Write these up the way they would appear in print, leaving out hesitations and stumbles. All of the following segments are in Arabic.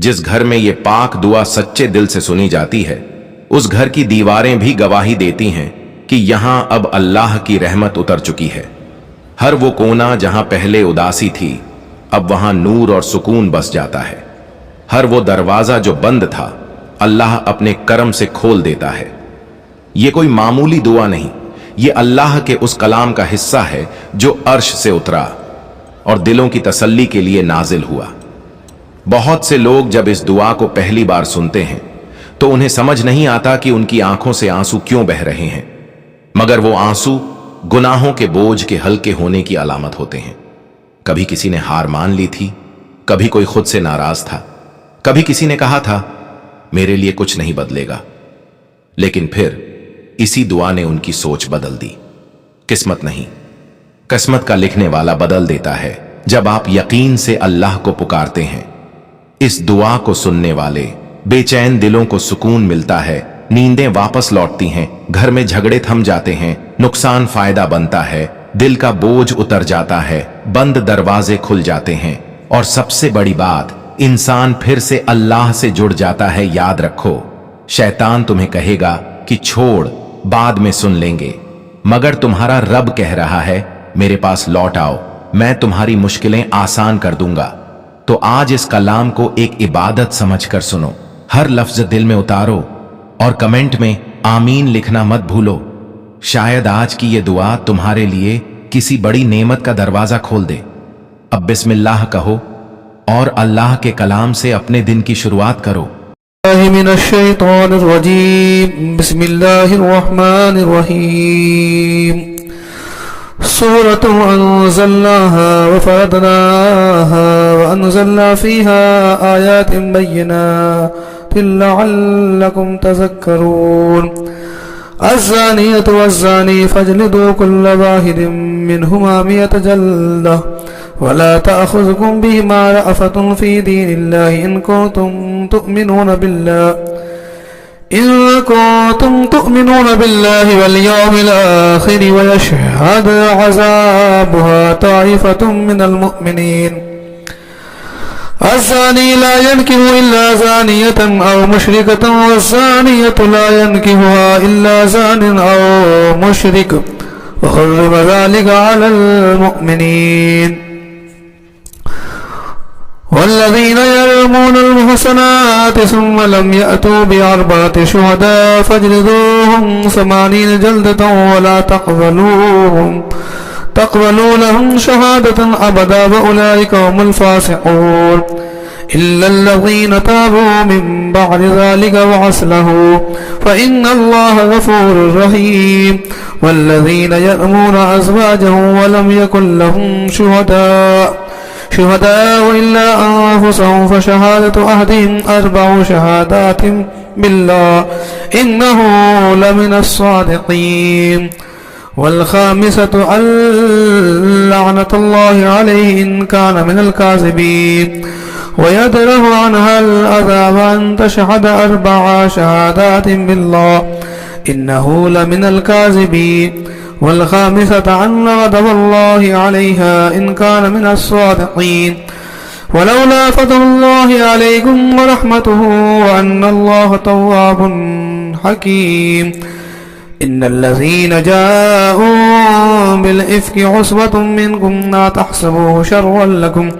जिस घर में ये पाक दुआ सच्चे दिल से सुनी जाती है, उस घर की दीवारें भी गवाही देती हैं कि यहां अब अल्लाह की रहमत उतर चुकी है। हर वो कोना जहां पहले उदासी थी, अब वहां नूर और सुकून बस जाता है। हर वो दरवाजा जो बंद था, अल्लाह अपने करम से खोल देता है। ये कोई मामूली दुआ नहीं, ये अल्लाह के उस कलाम का हिस्सा है जो अर्श से उतरा और दिलों की तसल्ली के लिए नाजिल हुआ। बहुत से लोग जब इस दुआ को पहली बार सुनते हैं तो उन्हें समझ नहीं आता कि उनकी आंखों से आंसू क्यों बह रहे हैं, मगर वो आंसू गुनाहों के बोझ के हल्के होने की अलामत होते हैं। कभी किसी ने हार मान ली थी, कभी कोई खुद से नाराज था, कभी किसी ने कहा था मेरे लिए कुछ नहीं बदलेगा, लेकिन फिर इसी दुआ ने उनकी सोच बदल दी। किस्मत नहीं, किस्मत का लिखने वाला बदल देता है जब आप यकीन से अल्लाह को पुकारते हैं। इस दुआ को सुनने वाले बेचैन दिलों को सुकून मिलता है, नींदें वापस लौटती हैं, घर में झगड़े थम जाते हैं, नुकसान फायदा बनता है, दिल का बोझ उतर जाता है, बंद दरवाजे खुल जाते हैं और सबसे बड़ी बात, इंसान फिर से अल्लाह से जुड़ जाता है। याद रखो, शैतान तुम्हें कहेगा कि छोड़, बाद में सुन लेंगे, मगर तुम्हारा रब कह रहा है मेरे पास लौट आओ, मैं तुम्हारी मुश्किलें आसान कर दूंगा। तो आज इस कलाम को एक इबादत समझकर सुनो, हर लफ्ज दिल में उतारो और कमेंट में आमीन लिखना मत भूलो। शायद आज की ये दुआ तुम्हारे लिए किसी बड़ी नेमत का दरवाजा खोल दे। अब बिस्मिल्लाह कहो और अल्लाह के कलाम से अपने दिन की शुरुआत करो। सूरत अंज़लनाहा व फ़रदनाहा व अंज़लना फ़ीहा आयातिन बय्यिनातिन लअल्लकुम तज़क्करून। अज़्ज़ानियतु वज़्ज़ानी फ़ज्लिदू कुल्ल वाहिदिन मिनहुमा मियत जल्दह वला तअख़ुज़कुम बिहिमा रअफ़तुन फ़ी दीनिल्लाहि इन कुन्तुम तु'मिनून बिल्लाहि वल यौमिल आखिर व यशहद अज़ाबुहा ताइफ़तुम मिनल मुअमिनीन। अज़्ज़ानी ला यनकिहु इल्ला ज़ानियतन औ मुशरिकतन वज़्ज़ानियतु ला यनकिहुहा इल्ला ज़ानिन औ मुशरिक व हुर्रिम ज़ालिका अलल मुअमिनीन। والذين يرمون المحصنات ثم لم يأتوا بأربعة شهداء فاجلدوهم 80 جلدة ولا تقبلوا لهم شهادة أبدا وأولئك هم الفاسقون إلا الذين تابوا من بعد ذلك وأصلحوا فإن الله غفور رحيم. والذين يرمون أزواجهم ولم يكن لهم شهداء إلا أنفسهم فشهادة أحدهم 4 شهادات بالله إنه لمن الصادقين. والخامسة لعنة الله عليه إن كان من الكاذبين ويدره عنها العذاب أن تشهد 4 شهادات بالله إنه لمن الكاذبين. والخامسة أن غضب الله عليها إن كان من الصادقين. ولولا فضل الله عليكم ورحمته وأن الله تواب حكيم. إن الذين جاءوا بالإفك عصبة منكم لا تحسبوه شرا لكم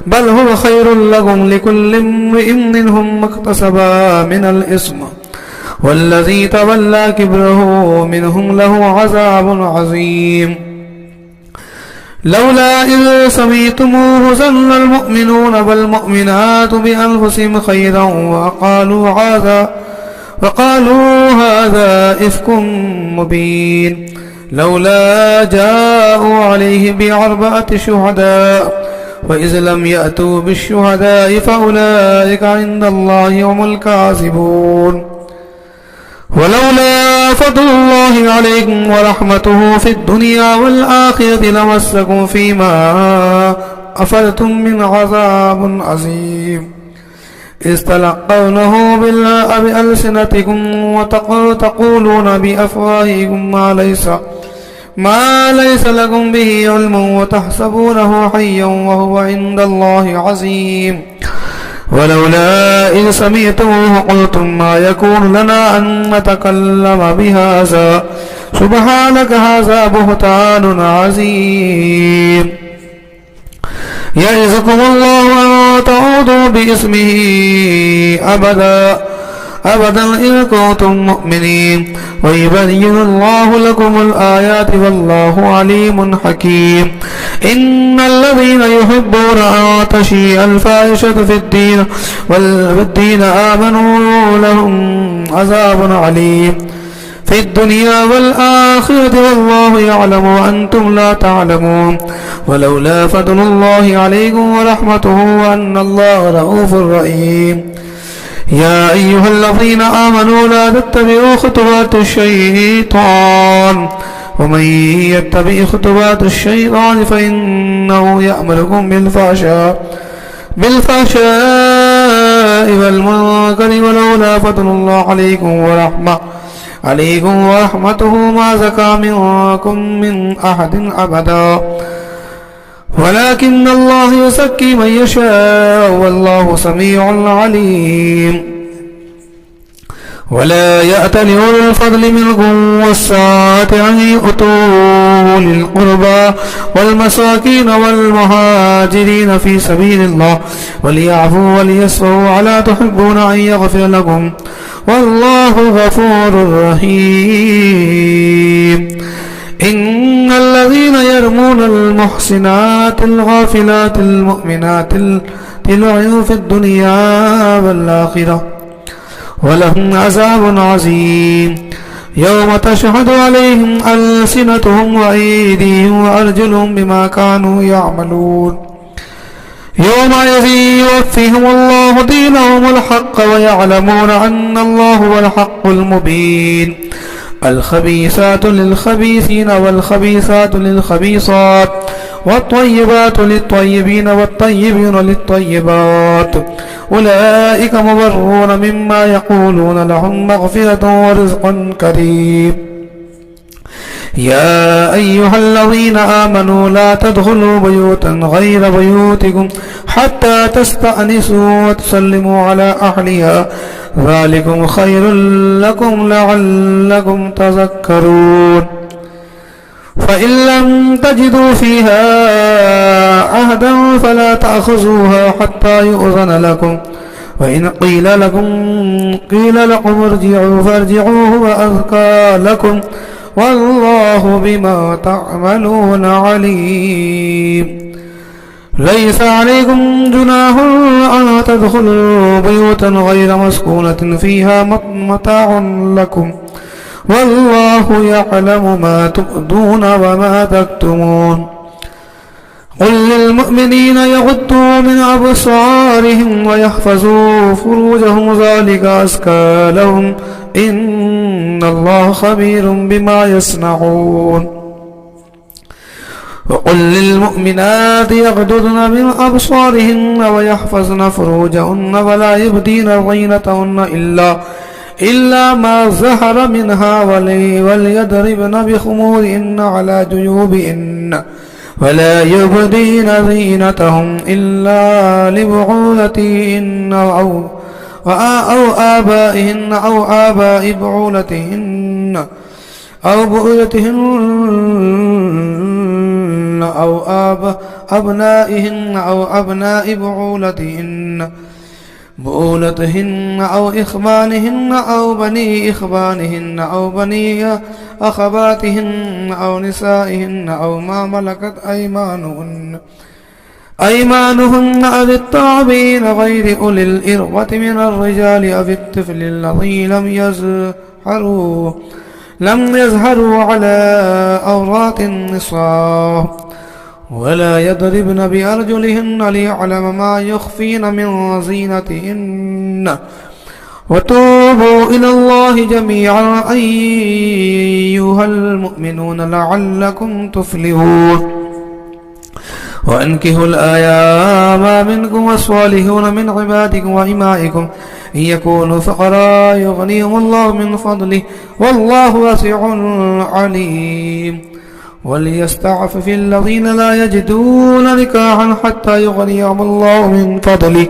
بل هو خير لكم لكل امرئ منهم ما اكتسب من الإثم والذي تولى كبره منهم له عذاب عظيم. لولا إذ سمعتموه ظن المؤمنون والمؤمنات بأنفسهم خيرا وقالوا هذا إفك مبين. لولا جاءوا عليه ب4 شهداء وإذ لم يأتوا بالشهداء فأولئك عند الله هم الكاذبون. ولولا فضل الله عليكم ورحمته في الدنيا والآخرة لمسكم فيما أفضتم من عذاب عظيم. إذ تلقونه بألسنتكم وتقولون بأفواهكم ما ليس لكم به علم وتحسبونه حيا وهو عند الله عظيم. ولولا إذ سمعتموه قلتم ما يكون لنا أن نتكلم بهذا سبحانك هذا بهتان عظيم يعظكم الله أن تعودوا باسمه أبدا إن كنتم مؤمنين ويبين الله لكم الآيات والله عليم حكيم إن الذين يحبون أن تشيع الفاحشة في الدين آمنوا لهم عذاب عليم في الدنيا والآخرة والله يعلم وأنتم لا تعلمون ولولا فضل الله عليكم ورحمته وأن الله رؤوف رحيم يا أيها الذين آمنوا لا تتبعوا خطوات الشيطان ومن يتبع خطوات الشيطان فإنه يأمركم بالفحشاء والمنكر ولولا فضل الله عليكم ورحمته ما زكى منكم من أحد أبدا ولكن الله يزكي من يشاء والله سميع عليم ولا يأتل أولو الفضل منكم والسعة أن يؤتوا أولي القربى والمساكين والمهاجرين في سبيل الله وليعفوا وليصفحوا ألا تحبون أن يغفر لكم والله غفور رحيم إن الذين يرمون المحسنات الغافلات المؤمنات لعنوا في الدنيا والآخرة ولهم عذاب عظيم يوم تشهد عليهم ألسنتهم وأيديهم وأرجلهم بما كانوا يعملون يومئذ يوفيهم الله دينهم الحق ويعلمون أن الله هو الحق المبين الخبيثات للخبيثين والخبيثات للخبيثات والطيبات للطيبين والطيبين للطيبات أولئك مبرون مما يقولون لهم مغفرة ورزق كريم يا أيها الذين آمنوا لا تدخلوا بيوتا غير بيوتكم حتى تستأنسوا وتسلموا على أهلها ذلكم خير لكم لعلكم تذكرون فإن لم تجدوا فيها عهدا فلا تأخذوها حتى يؤذن لكم وإن قيل لكم ارجعوا فارجعوا هو أزكى لكم والله بما تعملون عليم ليس عليكم جناح أن تدخلوا بيوتا غير مسكونة فيها متاع لكم والله يعلم ما تبدون وما تكتمون قل للمؤمنين يغضوا من أبصارهم ويحفظوا فروجهم ذلك أزكى لهم إن الله خبير بما يصنعون وقل للمؤمنات يغضضن من أبصارهن ويحفظن فروجهن ولا يبدين زينتهن إلا ما ظهر منها وليضربن بخمورهن على جيوبهن ولا يبدين زينتهم إلا لبعولتهن أو آبائهن أو آباء بعولتهن أو بعولتهن أو أبنائهن أو أبناء بعولتهن أو إخوانهن أو بني إخوانهن أو بني أخواتهن أو نسائهن أو ما ملكت أيمانهن أو التابعين غير أولي الإربة من الرجال أو الطفل الذين لم يظهروا على عورات النساء ولا يضربن بأرجلهن ليعلم ما يخفين من زينتهن وتوبوا إلى الله جميعا أيها المؤمنون لعلكم تفلحون وأنكحوا الأيام منكم والصالحين من عبادكم وإمائكم إن يكونوا فقراء يغنيهم الله من فضله والله واسع عليم وليستعفف الذين لا يجدون نكاحا حتى يغنيهم الله من فضله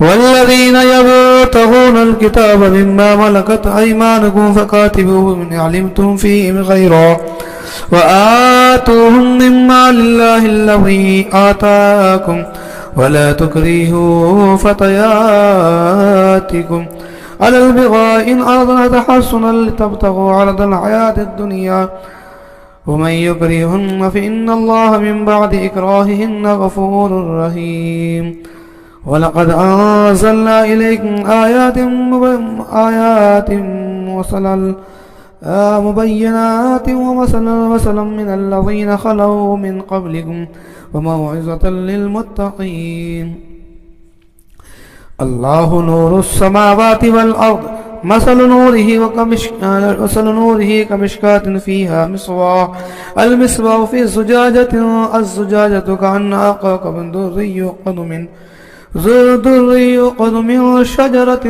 والذين يبتغون الكتاب مما ملكت أيمانكم فكاتبوهم إن علمتم فيهم خيرا وآتوهم مما لله الذي آتاكم ولا تكرهوا فتياتكم على البغاء إن أردنا تحصنا لتبتغوا عرض الحياة الدنيا ومن يكرهن فإن الله من بعد إكراههن غفور رحيم ولقد أنزلنا إليكم آيات مبينات ومثلا من الذين خلوا من قبلكم وموعظة للمتقين الله نور السماوات والأرض مثل نوره كمشكاة فيها مصباح المصباح في الزجاجة كأنها كوكب دري يوقد من شجرة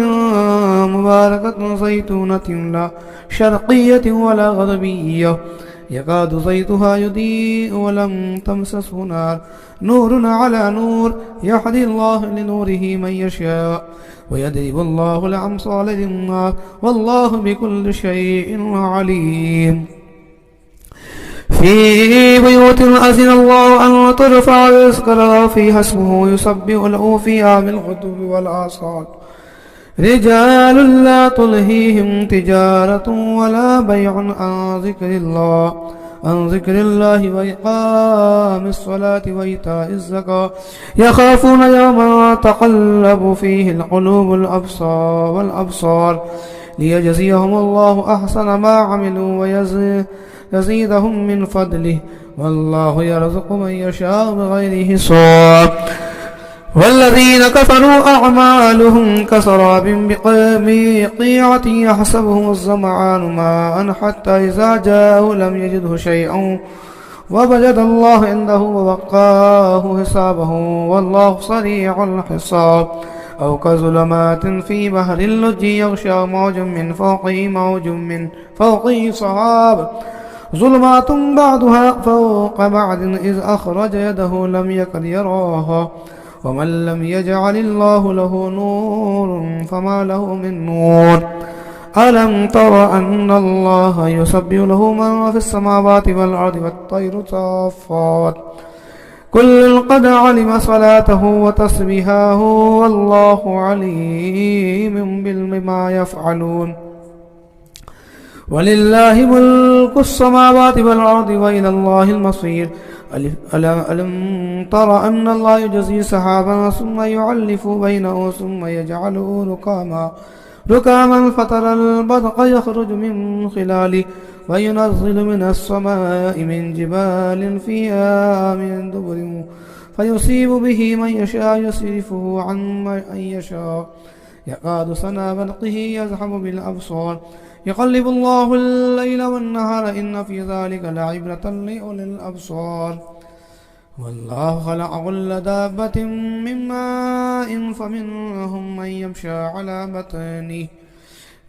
مباركة زيتونة لا شرقية ولا غربية يكاد زيتها يضيء ولم تمسسه نار نور على نور يهدي الله لنوره من يشاء ويضرب الله الأمثال للناس والله بكل شيء عليم في بيوت أذن الله أن ترفع ويذكر فيها اسمه يسبح له فيها بالغدو والآصال رجال لا تلهيهم تجارة ولا بيع عن ذكر الله وإقام الصلاة وإيتاء الزكاة يخافون يوما تقلب فيه القلوب والأبصار ليجزيهم الله أحسن ما عملوا ويزيدهم من فضله والله يرزق من يشاء بغير حساب والذين كفروا أعمالهم كسراب بقيعة يحسبه الظمآن ماء حتى إذا جاءه لم يجده شيئا ووجد الله عنده ووقاه حسابه والله سريع الحساب أو كظلمات في بحر اللجي يغشى موج من فوقه سحاب ظلمات بعضها فوق بعض إذ أخرج يده لم يكد يراها ومن لم يجعل الله له نور فما له من نور ألم تر أن الله يسبح له من في السماوات والأرض والطير صافات كل قد علم صلاته وتسبيحه والله عليم بما يفعلون ولله ملك السماوات والأرض وإلى الله المصير ألم تر أن الله يجزي سحابا ثم يعلف بينه ثم يجعله ركاما فترى البرق يخرج من خلاله وينزل من السماء من جبال فيها من دبر فيصيب به من يشاء يصرفه عن من يشاء يكاد سنا برقه يذهب بالأبصار يقلب الله الليل والنهار إن في ذلك لعبرة لأولي الأبصار والله خلق كل دابة من ماء فمنهم من يمشي على بطنه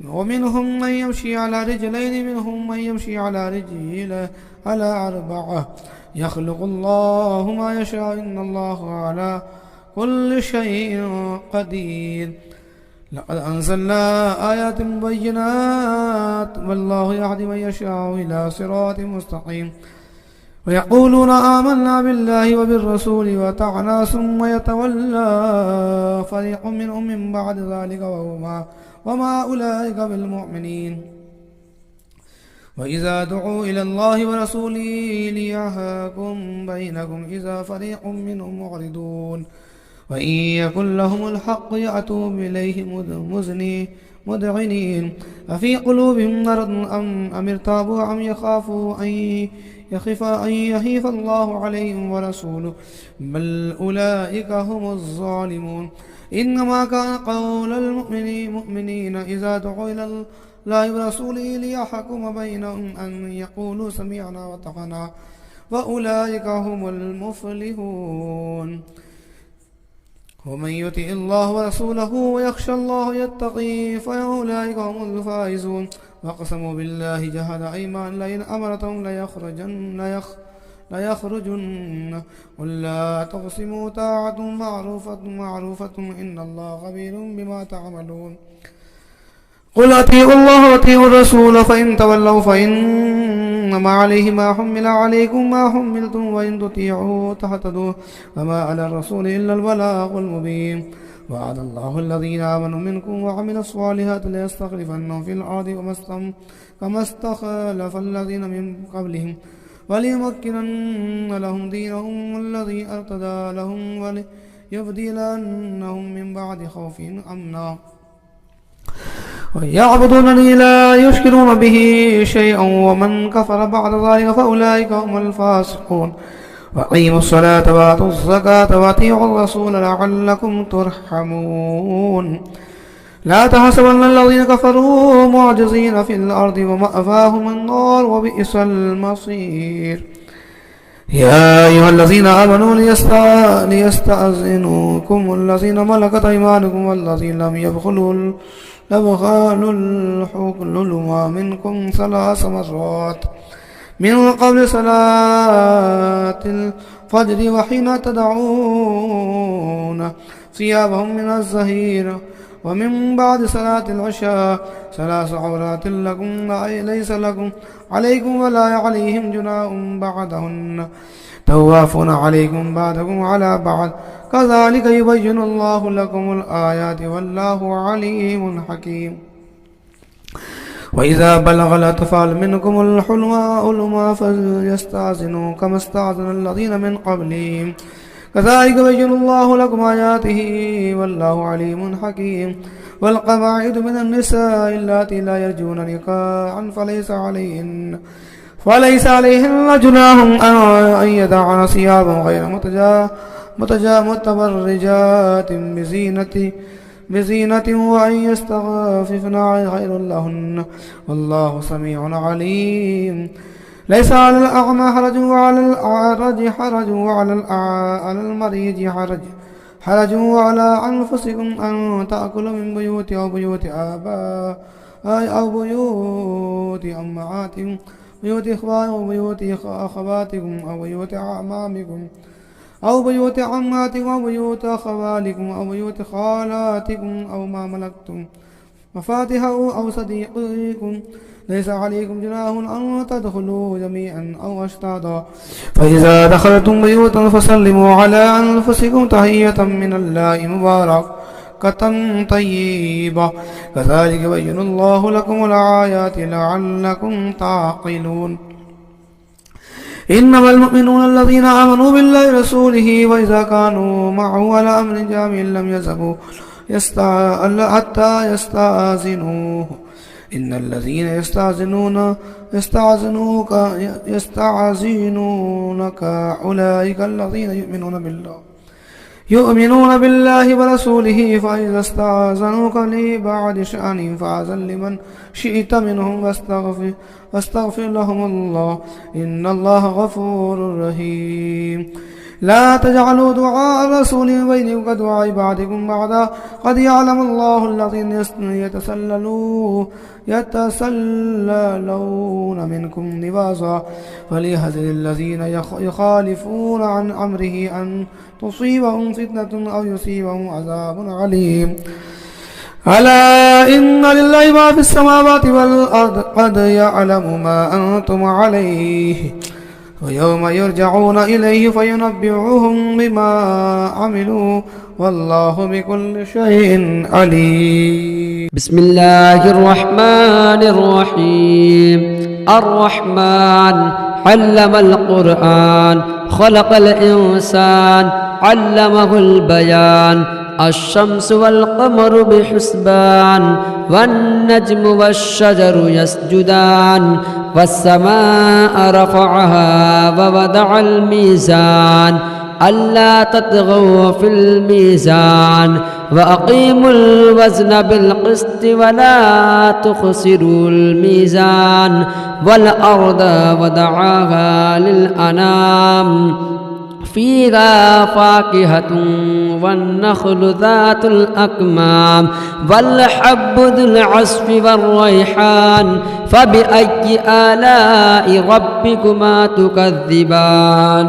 ومنهم من يمشي على رجلين منهم من يمشي على أربعة يخلق الله ما يشاء إن الله على كل شيء قدير لقد أنزلنا آيات مبينات والله يهدي من يشاء إلى صراط مستقيم ويقولون آمنا بالله وبالرسول وأطعنا ثم يتولى فريق منهم من بعد ذلك وما أولئك بالمؤمنين وإذا دعوا إلى الله ورسوله ليحكم بينكم إذا فريق منهم معرضون وإن يكن لهم الحق يأتوا إليه مذعنين أفي قلوبهم مرض أم ارتابوا أم يخافوا أن يخيف الله عليهم ورسوله بل أولئك هم الظالمون إنما كان قول المؤمنين إذا دعوا إلى الله ورسوله ليحكم بينهم أن يقولوا سمعنا وأطعنا وأولئك هم المفلحون ومن يطع الله ورسوله ويخشى الله يتقي فأولئك هم الفائزون وأقسموا بالله جهد أيمان لئن أمرتهم ليخرجن قل لا تقسموا طاعة معروفة إن الله خبير بما تعملون قل أطيعوا الله وأطيعوا الرسول فإن تولوا فإنما عليه ما حمل عليكم ما حملتم وإن تطيعوا تهتدوا وما على الرسول إلا البلاغ المبين وعد الله الذين آمنوا منكم وعملوا الصالحات ليستخلفنهم في الأرض كما استخلف الذين من قبلهم وليمكنن لهم دينهم الذي ارتضى لهم وليبدلنهم من بعد خوفهم أمنا ويعبدونني لا يشركون به شيئا ومن كفر بعد ذلك فأولئك هم الفاسقون وأقيموا الصلاة وآتوا الزكاة وأطيعوا الرسول لعلكم ترحمون لا تحسبن الذين كفروا معجزين في الأرض ومأواهم النار وبئس المصير يا أيها الذين آمنوا ليستأذنوكم الذين ملكت أيمانكم والذين لم يبخلوا الحلم منكم 3 مرات من قبل صلاة الفجر وحين تدعون ثيابهم من الظهيرة ومن بعد صلاة العشاء 3 عورات لكم ليس لكم عليكم ولا عليهم جناح بعدهن توافون عليكم بعضكم على بعض كذلك يبين الله لكم الآيات والله عليم حكيم وإذا بلغ الأطفال منكم الحلم فليستأذنوا كما استأذن الذين من قبلهم كذلك يبين الله لكم آياته والله عليم حكيم والقواعد من النساء اللاتي لا يرجون نكاحا فليس عليهن جناح أن يدعن ثيابا غير متبرجات بزينة وأن يستخففن خير لهن والله سميع عليم ليس على الأعمى حرج وعلى الأعرج حرج وعلى المريض حرج وعلى أنفسكم أن تأكلوا من بيوت أو بيوت آباء أو بيوت أمهاتكم بيوت إخوان أو بيوت أخواتكم أو بيوت أعمامكم أو بيوت عماتكم أو بيوت خوالكم أو بيوت خالاتكم أو ما ملكتم مفاتحه أو صديقكم ليس عليكم جناح أن تدخلوا جميعا أو أشتاتا فإذا دخلتم بيوتا فسلموا على أنفسكم تحية من الله مباركة طيبة كذلك يبين الله لكم الآيات لعلكم تعقلون إنما المؤمنون الذين آمنوا بالله ورسوله وإذا كانوا معه على أمر جامع لم يذهبوا حتى يستأذنوه إن الذين يستعزنونك أولئك الذين يؤمنون بالله ورسوله فإذا استأذنوك لبعض شأنهم فأذن لمن شئت منهم واستغفر لهم الله إن الله غفور رحيم لا تجعلوا دعاء الرسول بينكم كدعاء بعضكم بعضا قد يعلم الله الذين يتسللون منكم لباسا فليحذر الذين يخالفون عن أمره أن تصيبهم فتنة أو يصيبهم عذاب عليم ألا إن لله ما في السماوات والأرض قد يعلم ما أنتم عليه ويوم يرجعون إليه فينبئهم بما عملوا والله بكل شيء عليم بسم الله الرحمن الرحيم الرحمن علم القرآن خلق الإنسان علمه البيان الشمس والقمر بحسبان والنجم والشجر يسجدان والسماء رفعها ووضع الميزان ألا تطغوا في الميزان وأقيموا الوزن بالقسط ولا تخسروا الميزان والأرض وضعها للأنام فيها فاكهة والنخل ذات الأكمام والحب ذو العصف والريحان فبأي آلاء ربكما تكذبان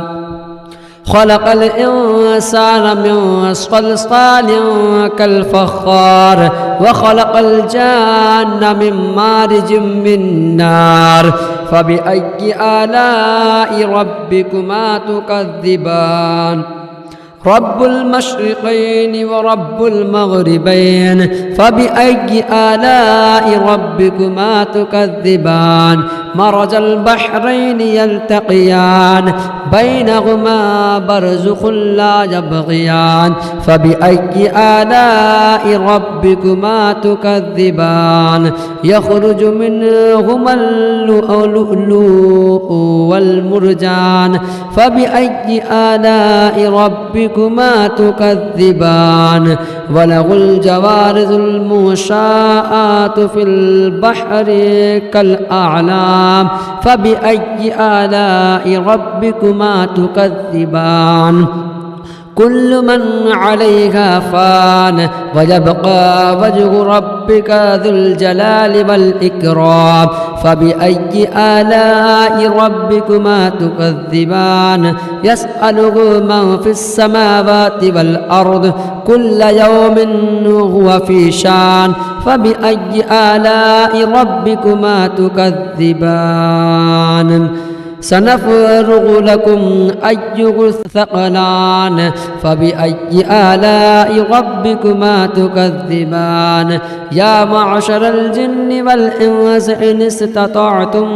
خلق الإنسان من صلصال كالفخار وخلق الجان من مارج من نار فبأي آلاء ربكما تكذبان رب المشرقين ورب المغربين فبأي آلاء ربكما تكذبان مرج البحرين يلتقيان بينهما برزخ لا يبغيان فبأي آلاء ربكما تكذبان يخرج منهما اللؤلؤ والمرجان فبأي آلاء ربكما تكذبان وله الجوار المنشآت في البحر كالأعلام فبأي آلاء ربكما تكذبان كل من عليها فان ويبقى وجه ربك ذو الجلال والإكرام فبأي آلاء ربكما تكذبان يسأله من في السماوات والأرض كل يوم هو في شان فبأي آلاء ربكما تكذبان سنفرغ لكم أيها الثقلان فبأي آلاء ربكما تكذبان يا معشر الجن والإنس إن استطعتم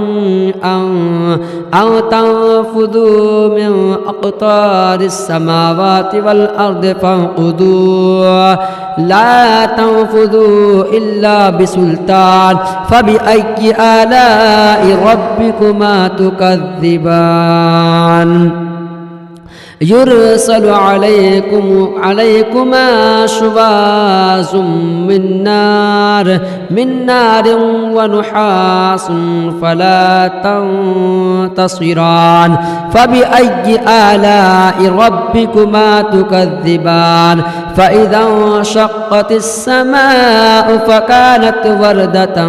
أن تنفذوا من أقطار السماوات والأرض فانفذوا لا تنفذوا إلا بسلطان فبأي آلاء ربكما تكذبان يرسل عليكما شواظ من نار ونحاس فلا تنتصران فبأي آلاء ربكما تكذبان فإذا انشقت السماء فكانت وردة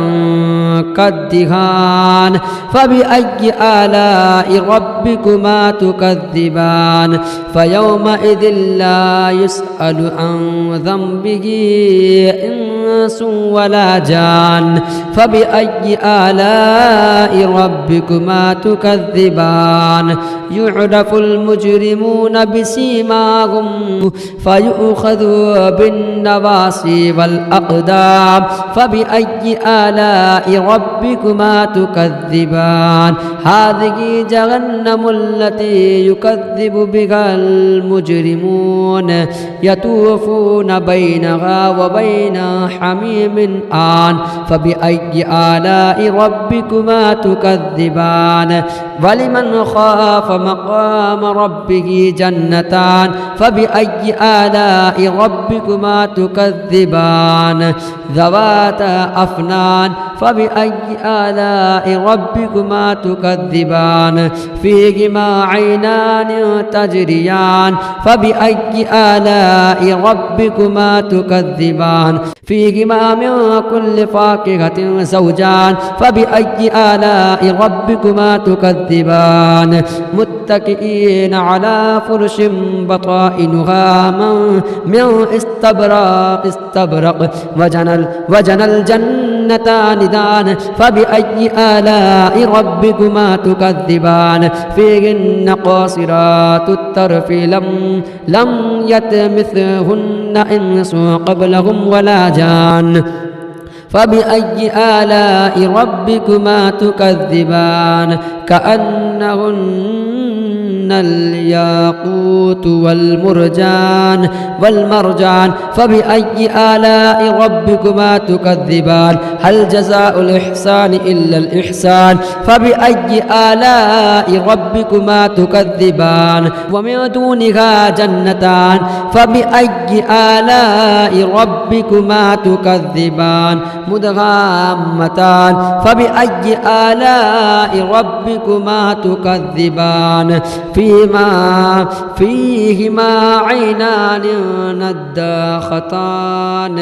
كالدهان فبأي آلاء ربكما تكذبان فيومئذ لا يسأل عن ذنبه إنس ولا جان فبأي آلاء ربكما تكذبان يعرف المجرمون بسيماهم فيؤخذوا بالنواصي والأقدام فبأي آلاء ربكما تكذبان هذه جهنم التي يكذب بها المجرمون يطوفون بينها وبين حميم آن فبأي آلاء ربكما تكذبان ولمن خاف مقام ربه جنتان فبأي آلاء ربكما تكذبان ذواتا أفنان فبأي آلاء ربكما تكذبان فيهما عينان تجريان فبأي آلاء ربكما تكذبان فيهما من كل فاكهة زوجان فبأي آلاء ربكما تكذبان متكئين على فرش بطائنها من استبرق وجنى الجنتان دان فبأي آلاء ربكما تكذبان فيهن قاصرات الطرف لم يطمثهن إنس قبلهم ولا جان فبأي آلاء ربكما تكذبان كأنهن الياقوت والمرجان فبأي آلاء ربكما تكذبان هل جزاء الإحسان إلا الإحسان فبأي آلاء ربكما تكذبان ومن دونها جنتان فبأي آلاء ربكما تكذبان مدغامتان فبأي آلاء ربكما تكذبان فيهما عينان نضاختان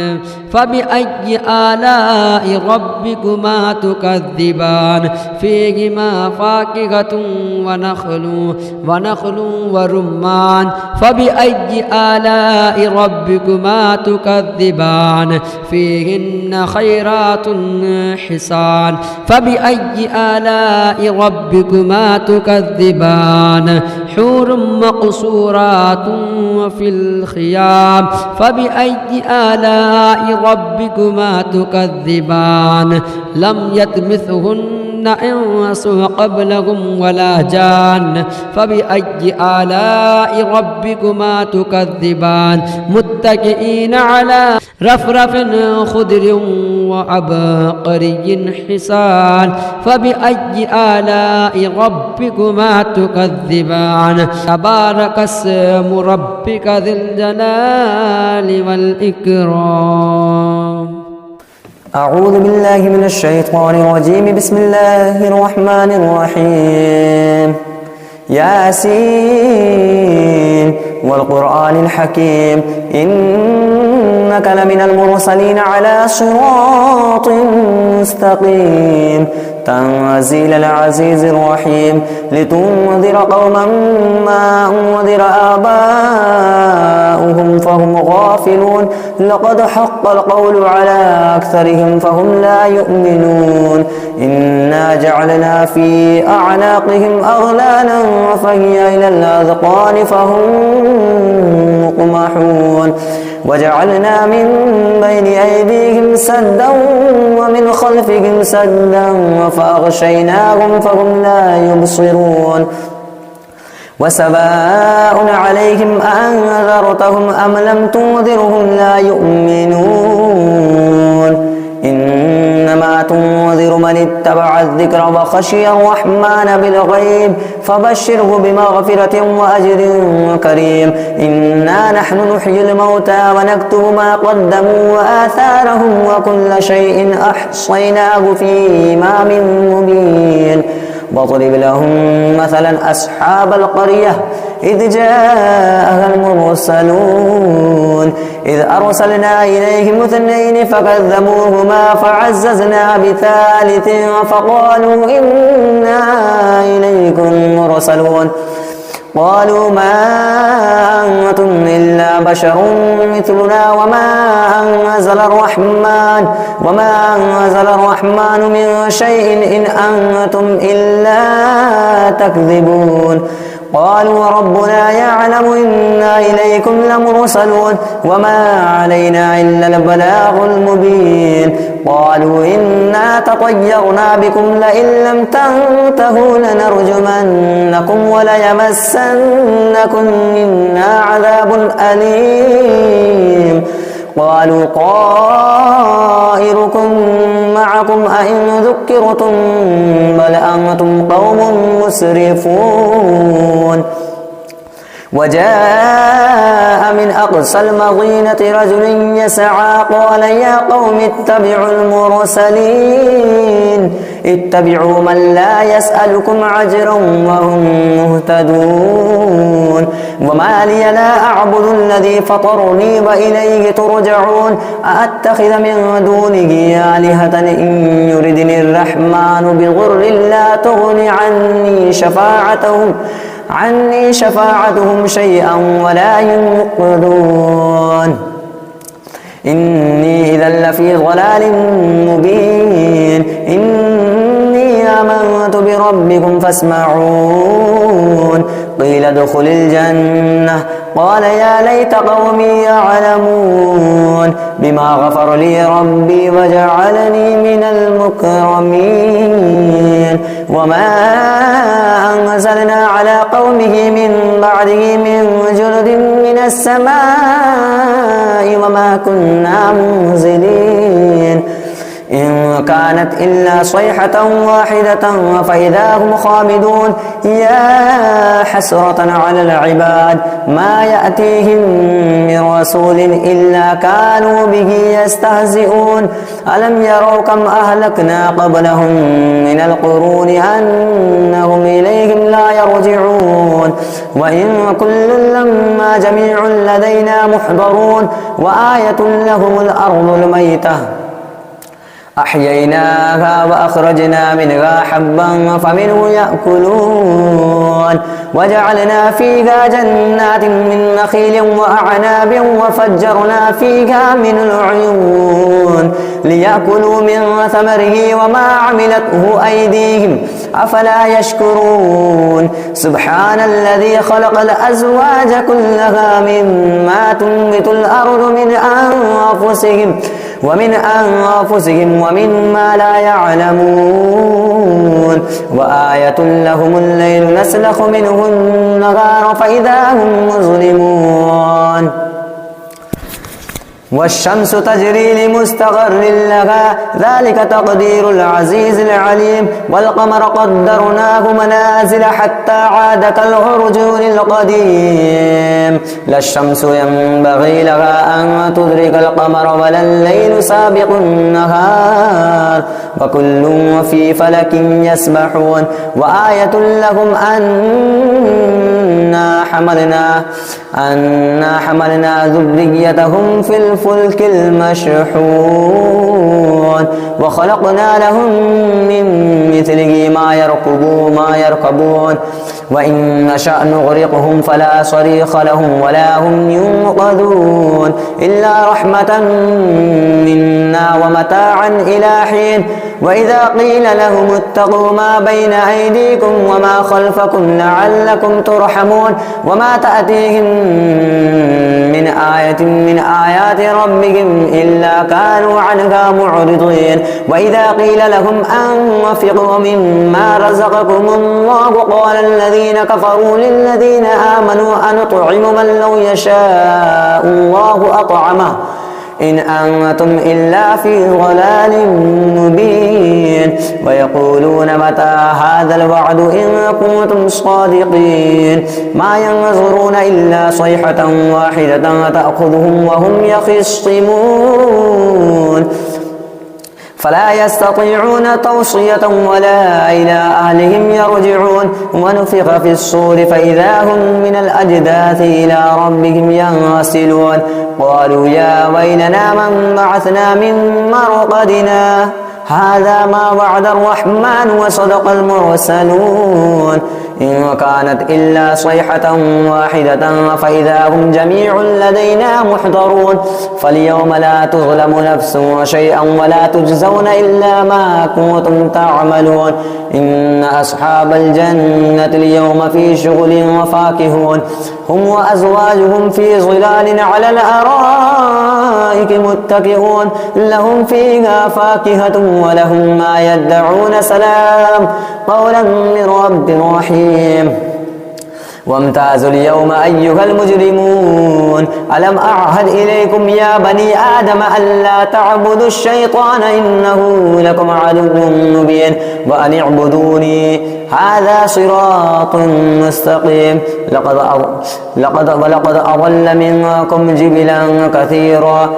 فبأي آلاء ربكما تكذبان فيهما فاكهة ونخل ورمان فبأي آلاء ربكما تكذبان فيهن خيرات حسان فبأي آلاء ربكما تكذبان حور مقصورات في الخيام فبأي آلاء ربكما تكذبان لم يطمثهن إنس قبلهم ولا جان فبأي آلاء ربكما تكذبان متكئين على رفرف خضر وعبقري حسان فبأي آلاء ربكما تكذبان تبارك اسم ربك ذي الجلال والإكرام. أعوذ بالله من الشيطان الرجيم. بسم الله الرحمن الرحيم. ياسين والقرآن الحكيم إنك لمن المرسلين على صراط مستقيم تنزيل العزيز الرحيم لتنذر قوما ما أنذر آباؤهم فهم غافلون لقد حق القول على أكثرهم فهم لا يؤمنون إنا جعلنا في أعناقهم أغلالا فهي إلى الأذقان فهم مقمحون وجعلنا من بين أيديهم سدا ومن خلفهم سدا فأغشيناهم فهم لا يبصرون وسواء عليهم أنذرتهم أم لم تنذرهم لا يؤمنون إنما تنذر من اتبع الذكر وخشي الرحمن بالغيب فبشره بمغفرة وأجر كريم. إنا نحن نحيي الموتى ونكتب ما قدموا وآثارهم وكل شيء أحصيناه في إمام مبين. واضرب لهم مثلا أصحاب القرية إذ جاءها المرسلون إذ أرسلنا إليهم 2 فكذبوهما فعززنا بثالث فقالوا إنا إليكم مرسلون قالوا ما أنتم إلا بشر مثلنا وما أنزل الرحمن من شيء إن أنتم إلا تكذبون قالوا ربنا يعلم إنا إليكم لمرسلون وما علينا إلا البلاغ المبين. قالوا إنا تطيرنا بكم لئن لم تنتهوا لنرجمنكم وليمسنكم منا عذاب أليم. قالوا طائركم معكم أئن ذكرتم بل أنتم قوم مسرفون. وجاء من أقصى المدينة رجل يسعى قال يا قوم اتبعوا المرسلين اتبعوا من لا يسألكم أجرا وهم مهتدون. وما لي لا أعبد الذي فطرني وإليه ترجعون أأتخذ من دونه آلهة إن يردني الرحمن بضر لا تغن عني شفاعتهم شيئا ولا ينقذون. إني إذا لفي ضلال مبين. إني آمنت بربكم فاسمعون. قيل ادخل الجنة قال يا ليت قومي يعلمون بما غفر لي ربي وجعلني من المكرمين. وما أنزلنا على قومه من بعده من جند من السماء وما كنا منزلين إن كانت إلا صيحة واحدة فإذا هم خامدون. يا حسرة على العباد ما يأتيهم من رسول إلا كانوا به يستهزئون. ألم يروا كم أهلكنا قبلهم من القرون أنهم إليهم لا يرجعون وإن كل لما جميع لدينا محضرون وآية لهم الأرض الميتة أحييناها وأخرجنا منها حبا فمنه يأكلون وجعلنا فيها جنات من نخيل وأعناب وفجرنا فيها من العيون ليأكلوا من ثمره وما عملته أيديهم أفلا يشكرون سبحان الذي خلق الأزواج كلها مما تنبت الأرض ومن أنفسهم ومما لا يعلمون وآية لهم الليل نسلخ منه النهار فإذا هم مظلمون والشمس تجري لمستقر لها ذلك تقدير العزيز العليم والقمر قدرناه منازل حتى عاد كالعرجون القديم لا الشمس ينبغي لها أن تدرك القمر ولا الليل سابق النهار وكل في فلك يسبحون وآية لهم أنا حملنا ذريتهم في الفلك المشحون وخلقنا لهم من مثله ما يركبون وإن نشأ نغرقهم فلا صريخ لهم ولا هم ينقذون إلا رحمة منا ومتاعا إلى حين وإذا قيل لهم اتقوا ما بين أيديكم وما خلفكم لعلكم ترحمون وما تأتيهم من آية من آيات ربهم إلا كانوا عنها معرضين وإذا قيل لهم أنفقوا مما رزقكم الله قال الذين كفروا للذين آمنوا أنطعم من لو يشاء الله أطعمه إن أنتم إلا في ضلال مبين ويقولون متى هذا الوعد إن كنتم صادقين ما ينظرون إلا صيحة واحدة تأخذهم وهم يخصمون فلا يستطيعون توصية ولا إلى أهلهم يرجعون ونفخ في الصور فإذا هم من الأجداث إلى ربهم ينسلون قالوا يا ويلنا من بعثنا من مرقدنا هذا ما وعد الرحمن وصدق المرسلون إن كانت إلا صيحة واحدة فإذا هم جميع لدينا محضرون فاليوم لا تظلم نفس شيئا ولا تجزون إلا ما كنتم تعملون إن أصحاب الجنة اليوم في شغل وفاكهون هم وأزواجهم في ظلال على الأرائك متكئون لهم فيها فاكهة ولهم ما يدعون سلام قولا من رب رحيم وامتازوا اليوم أيها المجرمون ألم أعهد إليكم يا بني آدم ألا تعبدوا الشيطان إنه لكم عدو مبين وأن اعبدوني هذا صراط مستقيم لقد أضل منكم جبلا كثيرا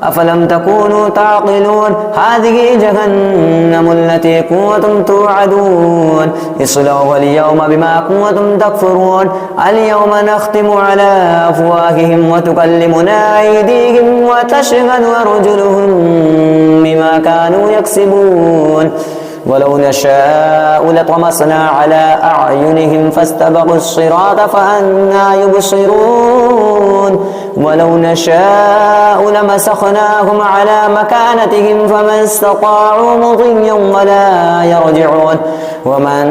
أفلم تكونوا تعقلون هذه جهنم التي كنتم توعدون اصلوها اليوم بما كنتم تكفرون اليوم نختم على أفواههم وتكلمنا أيديهم وتشهد أرجلهم بما كانوا يكسبون ولو نشاء لطمسنا على أعينهم فاستبقوا الصراط فأنى يبصرون ولو نشاء لمسخناهم على مكانتهم فما استطاعوا مضيا ولا يرجعون ومن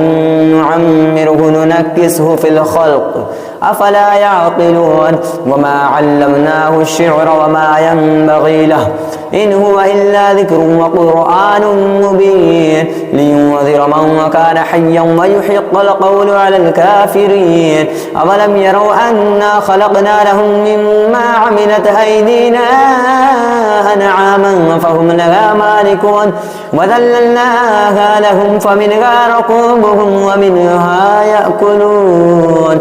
نعمره ننكسه في الخلق أفلا يعقلون وما علمناه الشعر وما ينبغي له إن هو إلا ذكر وقرآن مبين لينذر من كان حيا ويحق القول على الكافرين أولم يروا أنا خلقنا لهم مما عملت أيدينا أنعاما فهم لها مالكون وذللناها لهم فمنها ركوبهم ومنها يأكلون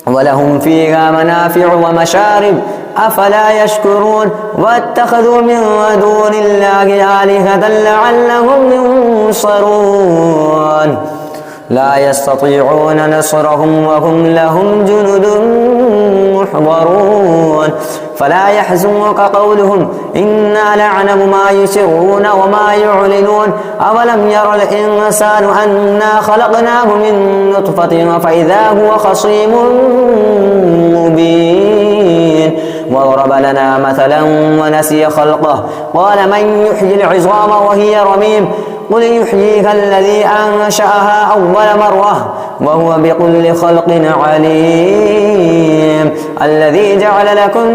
ولهم فيها منافع ومشارب أفلا يشكرون واتخذوا من دون الله آلهة لعلهم ينصرون لا يستطيعون نصرهم وهم لهم جند محضرون فلا يحزنك قولهم إنا نعلم ما يسرون وما يعلنون أولم ير الإنسان أنا خلقناه من نطفة فإذا هو خصيم مبين وضرب لنا مثلا ونسي خلقه قال من يحيي العظام وهي رميم قل يحييها الذي أنشأها أول مرة وهو بكل خلق عليم الذي جعل لكم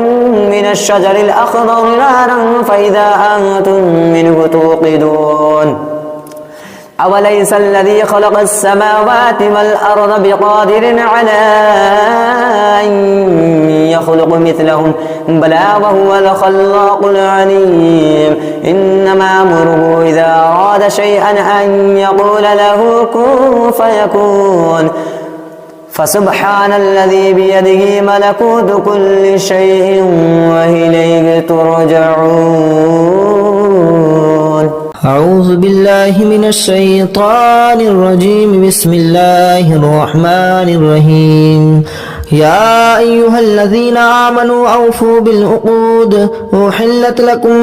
من الشجر الأخضر نارا فإذا أنتم منه توقدون أوليس الذي خلق السماوات والأرض بقادر على أن يخلق مثلهم بلى وهو الخلاق العليم إنما أمره إذا أراد شيئا أن يقول له كن فيكون فسبحان الذي بيده ملكوت كل شيء وإليه ترجعون أعوذ بالله من الشيطان الرجيم بسم الله الرحمن الرحيم يا أيها الذين آمنوا أوفوا بالعقود أحلت لكم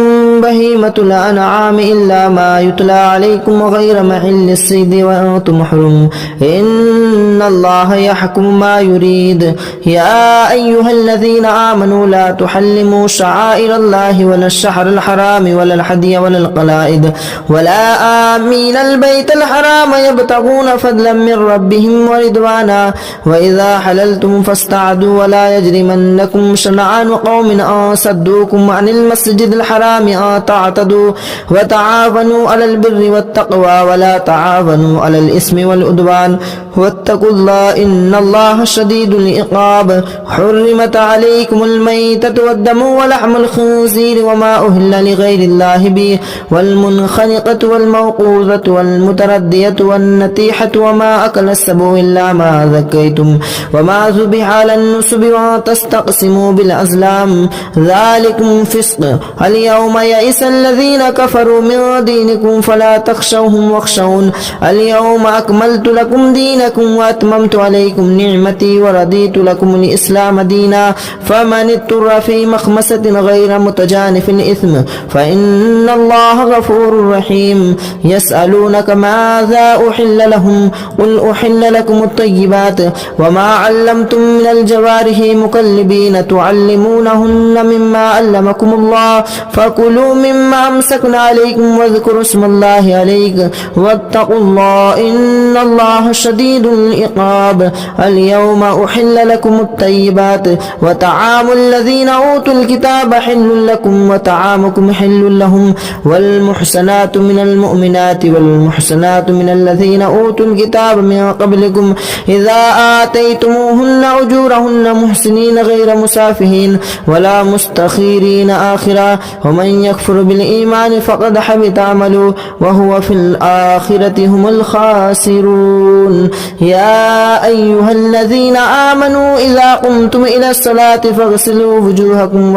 بهيمة الأنعام إلا ما يتلى عليكم غير محل الصيد وأنتم حرم إن الله يحكم ما يريد يا أيها الذين آمنوا لا تحلموا شعائر الله ولا الشهر الحرام ولا الهدي ولا القلائد ولا آمين البيت الحرام يبتغون فضلا من ربهم ورضوانا وإذا حللتم فاستعدوا ولا يجرمنكم شنعان قوم أن صدوكم عن المسجد الحرام أن تعتدوا وتعاونوا على البر والتقوى ولا تعاونوا على الإثم والعدوان واتقوا الله إن الله شديد العقاب حرمت عليكم الميتة والدم ولحم الخنزير وما أهل لغير الله به والمنخنقة والموقوذة والمتردية والنتيحة وما أكل السبع إلا ما ذكيتم وما ذبح على النسب وتستقسموا بالأزلام ذلكم فسق اليوم يئس الذين كفروا من دينكم فلا تخشوهم واخشون اليوم أكملت لكم دينكم وأتممت عليكم نعمتي ورضيت لكم الإسلام دينا فمن اضطر في مخمسة غير متجانف إثم فإن الله غفور رحيم يسألونك ماذا أحل لهم قل أحل لكم الطيبات وما علمتم من الجوارح مكلبين تعلمونهن مما علمكم الله فكلوا مما أمسكنا عليكم واذكروا اسم الله عليك واتقوا الله إن الله شديد العقاب اليوم أحل لكم الطيبات وطعام الذين أوتوا الكتاب حل لكم وطعامكم حل لهم والمحسنات من المؤمنات والمحسنات من الذين أوتوا الكتاب من قبلكم إذا آتيتموهن أجورهن محسنين غير مسافهين ولا مستخيرين آخرا ومن يكفر بالإيمان فقد حبط عمله وهو في الآخرة هم الخاسرون يا أيها الذين آمنوا إذا قمتم إلى الصلاة فاغسلوا وجوهكم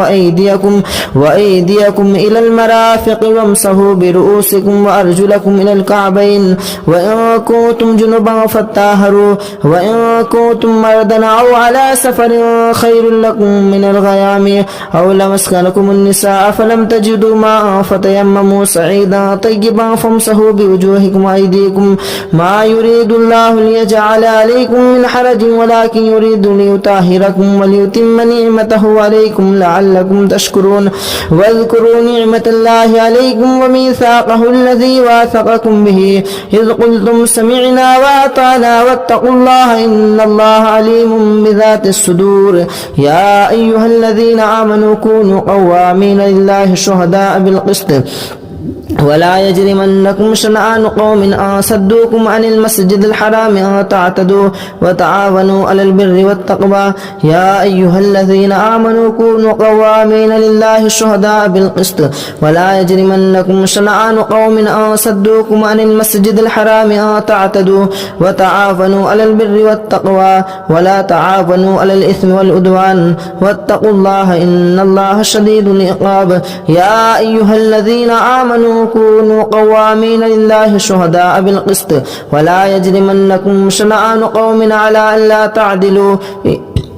وأيديكم إلى المرافق وامسحوا برؤوسكم وأرجلكم إلى الكعبين وإن كنتم جنبا فطهروا وإن كنتم مرضى أو على سفر خير لكم من الغيام أو لمسكنكم النساء فلم تجدوا ماء فتيمموا صعيدا طيبا فامسحوا بوجوهكم وأيديكم ما يريد الله ليجعل عليكم من حرج ولكن يريد ليطهركم وليتم نعمته عليكم لعلكم تشكرون واذكروا نعمة الله عليكم وميثاقه الذي واثقكم به إذ قلتم سمعنا وأطعنا واتقوا الله إن الله عليم بذات الصدور يا أيها الذين آمنوا كونوا قوامين لله شهداء بالقسط ولا يجرمنكم شنآن قوم أن صدوكم عن المسجد الحرام أن تعتدوا وتعاونوا على البر والتقوى يا أيها الذين آمنوا كونوا قوامين لله شهداء بالقسط ولا يجرمنكم شنآن قوم أن صدوكم عن المسجد الحرام أن تعتدوا وتعاونوا على البر والتقوى ولا تعاونوا على الإثم والعدوان واتقوا الله إن الله شديد العقاب يا أيها الذين آمنوا كونوا قوامين لله شهداء بالقسط ولا يجرمنكم شنآن قوم على ألا تعدلوا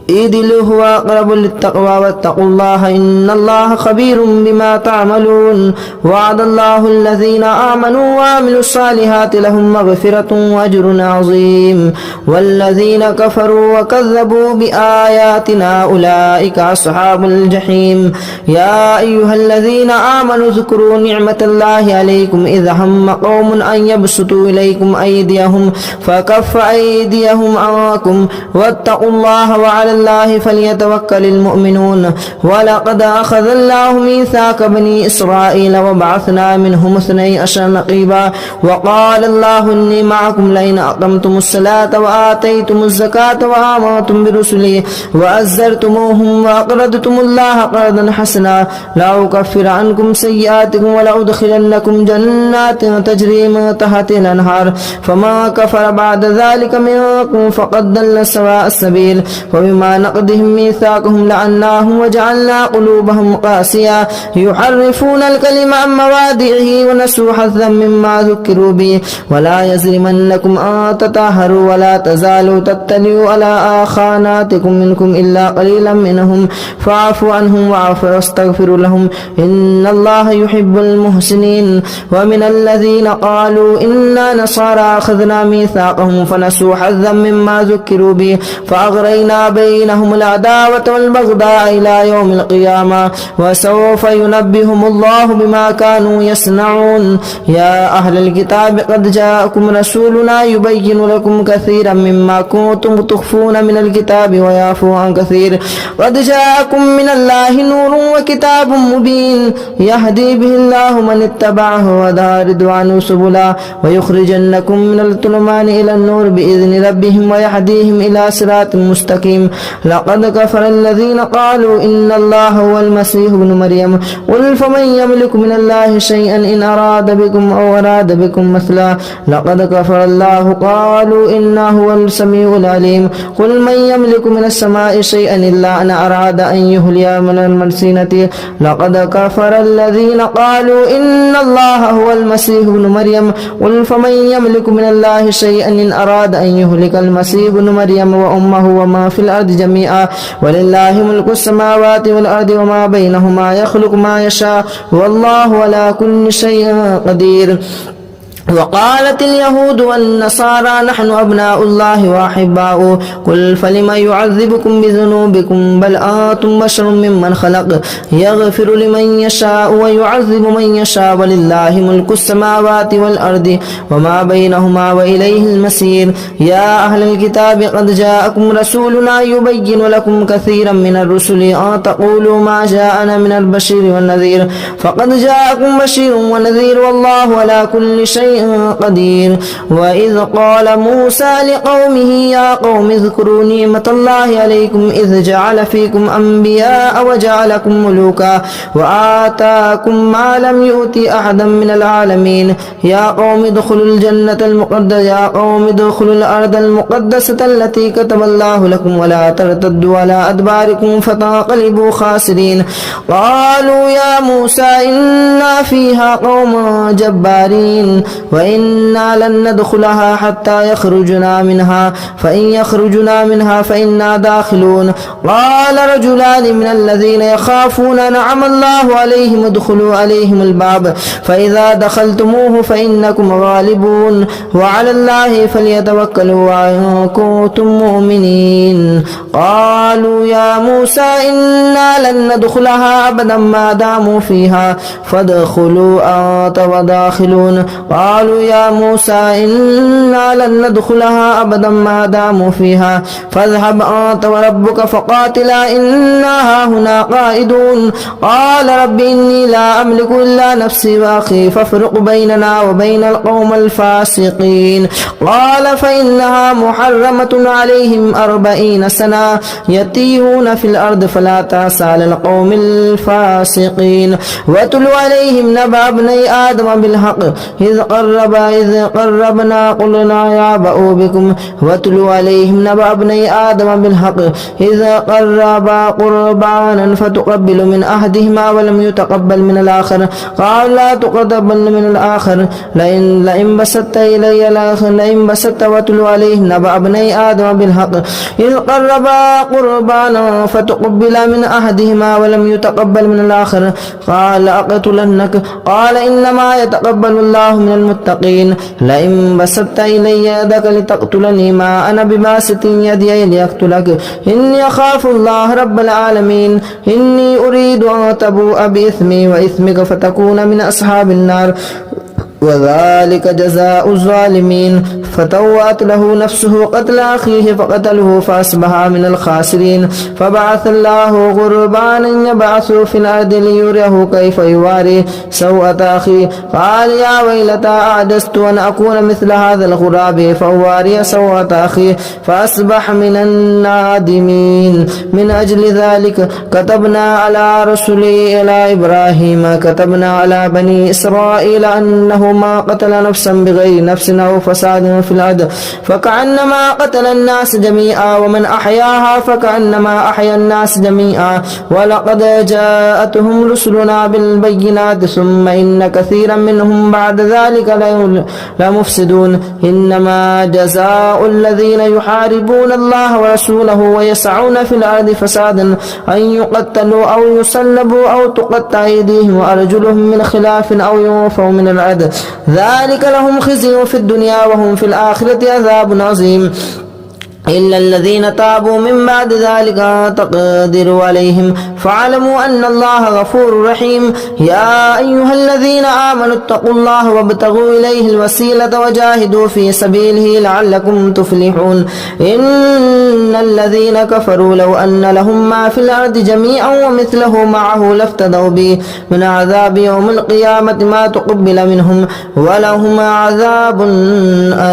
اعدلوا هو أقرب للتقوى واتقوا الله إن الله خبير بما تعملون وعد الله الذين آمنوا وعملوا الصالحات لهم مغفرة وأجر عظيم والذين كفروا وكذبوا بآياتنا أولئك أصحاب الجحيم يا أيها الذين آمنوا اذكروا نعمة الله عليكم إذ هم قوم أن يبسطوا إليكم أيديهم فكف أيديهم عنكم واتقوا الله وعلى الله فليتوكل المؤمنون ولقد أخذ الله ميثاق بني إسرائيل وبعثنا منهم 12 نقيبا وقال الله إني معكم لئن أقمتم الصلاة وآتيتم الزكاة وآمنتم برسلي وأزرتموهم وأقرضتم الله قرضا حسنا لأكفر عنكم سيئاتكم ولأدخلنكم جنات تجري من تحتها الأنهار فما كفر بعد ذلك منكم فقد ضل سواء السبيل وبما نقضهم ميثاقهم لعناهم وجعلنا قلوبهم قاسية يحرفون الكلم عن مواضعه ونسوا حظا مما ذكروا به ولا يجرمنكم أن تطهروا ولا تزالوا تطلعوا على خاناتكم منكم إلا قليلا منهم فاعفوا عنهم واستغفروا لهم إن الله يحب المحسنين ومن الذين قالوا إنا نصارى أخذنا ميثاقهم فنسوا حظا مما ذكروا به فأغرينا بينهم العداوة والبغضاء إلى يوم القيامة وسوف ينبهم الله بما كانوا يصنعون يا أهل الكتاب قد جاءكم رسولنا يبين لكم كثيرا مما كنتم تخفون من الكتاب ويعفو عن كثير قد جاءكم من الله نور وكتاب مبين يهدي به الله من اتبعه ودار رضوانه سبلا ويخرجنكم من الظلمات إلى النور بإذن ربهم ويهديهم إلى صراط مستقيم لقد كفر الذين قالوا إن الله هو المسيح ابن مريم قل فمن يملك من الله شيئا إن أراد بكم أو أراد بكم مثلا لقد كفر الله قالوا إنه هو السميع العليم قل من يملك من السماء شيئا إلا أن أراد أن يهلي من المرسينة لقد كفر الذين قالوا إن الله هو المسيح ابن مريم قل فمن يملك من الله شيئا إن أراد أن يهلك المسيح ابن مريم وأمه وما في الأرض جميعا ولله ملك السماوات والأرض وما بينهما يخلق ما يشاء والله على كل شيء قدير وقالت اليهود والنصارى نحن أبناء الله وأحباؤه قل فلم يعذبكم بذنوبكم بل أنتم بشر ممن خلق يغفر لمن يشاء ويعذب من يشاء ولله ملك السماوات والأرض وما بينهما وإليه المصير يا أهل الكتاب قد جاءكم رسولنا يبين لكم كثيرا من الرسل أن تقولوا ما جاءنا من البشير والنذير فقد جاءكم بشير ونذير والله على كل شيء قدير وإذ قال موسى لقومه يا قوم اذكروا نعمة الله عليكم إذ جعل فيكم أنبياء وجعلكم ملوكا وآتاكم ما لم يؤت أحدا من العالمين يا قوم ادخلوا الجنة المقدسة يا قوم ادخلوا الأرض المقدسة التي كتب الله لكم ولا ترتدوا على أدباركم فتنقلبوا خاسرين قالوا يا موسى إنا فيها قوم جبارين وإنا لن ندخلها حتى يخرجنا منها فإن يخرجنا منها فإنا داخلون قال رجلان من الذين يخافون نعم الله عليهم ادخلوا عليهم الباب فإذا دخلتموه فإنكم غالبون وعلى الله فليتوكلوا إن كنتم مؤمنين قالوا يا موسى إنا لن ندخلها أبدا ما داموا فيها فادخلوا أنت وداخلون قالوا قالوا يا موسى إنا لن ندخلها أبدا ما داموا فيها فاذهب أنت وربك فقاتلا إنا هاهنا قائدون قال رب إني لا أملك إلا نفسي وأخي فافرق بيننا وبين القوم الفاسقين قال فإنها محرمة عليهم 40 سنة يتيهون في الأرض فلا تأس على القوم الفاسقين واتل عليهم نبأ ابني آدم بالحق إذ قربنا قلنا يا بأوا بكم واتل عليهم نبأ ابني آدم بالحق إذ قربا قربانا فتقبل من أحدهما ولم يتقبل من الآخر قال لا تقبل من الآخر لئن بسطت إلي لئن بسطت واتل عليهم نبأ ابني آدم بالحق إذ قربا قربانا فتقبل من أحدهما ولم يتقبل من الآخر قال أقتلنك قال إنما يتقبل الله من المتقين لئن بسطت إلي يدك لتقتلني ما أنا بباسط يدي لأقتلك إني أخاف الله رب العالمين إني أريد أن تبوء بإثمي وإثمك فتكون من أصحاب النار وذلك جزاء الظالمين فتوات له نفسه قتل أخيه فقتله فأصبح من الخاسرين فبعث الله غربانا يبعث في الأرض ليريه كيف يواري سوءة أخيه قال يا ويلتى أعجزت أن أكون مثل هذا الغراب فأواري سوءة أخيه فأصبح من النادمين من أجل ذلك كتبنا على رسله إلى إبراهيم كتبنا على بني إسرائيل أنه ما قتل نفسا بغير نفس أو فساد في الأرض فكأنما قتل الناس جميعا ومن أحياها فكأنما أحيا الناس جميعا ولقد جاءتهم رسلنا بالبينات ثم إن كثيرا منهم بعد ذلك لمفسدون إنما جزاء الذين يحاربون الله ورسوله ويسعون في الأرض فسادا أن يقتلوا أو يسلبوا أو تقطع أيديهم وأرجلهم من خلاف أو ينفوا من الأرض ذلك لهم خزي في الدنيا وهم في الآخرة عذاب عظيم إلا الذين تابوا من بعد ذلك تقدروا عليهم فاعلموا أن الله غفور رحيم يا أيها الذين آمنوا اتقوا الله وابتغوا إليه الوسيلة وجاهدوا في سبيله لعلكم تفلحون إن الذين كفروا لو أن لهم ما في الأرض جميعا ومثله معه لافتدوا به من عذاب يوم القيامة ما تقبل منهم ولهم عذاب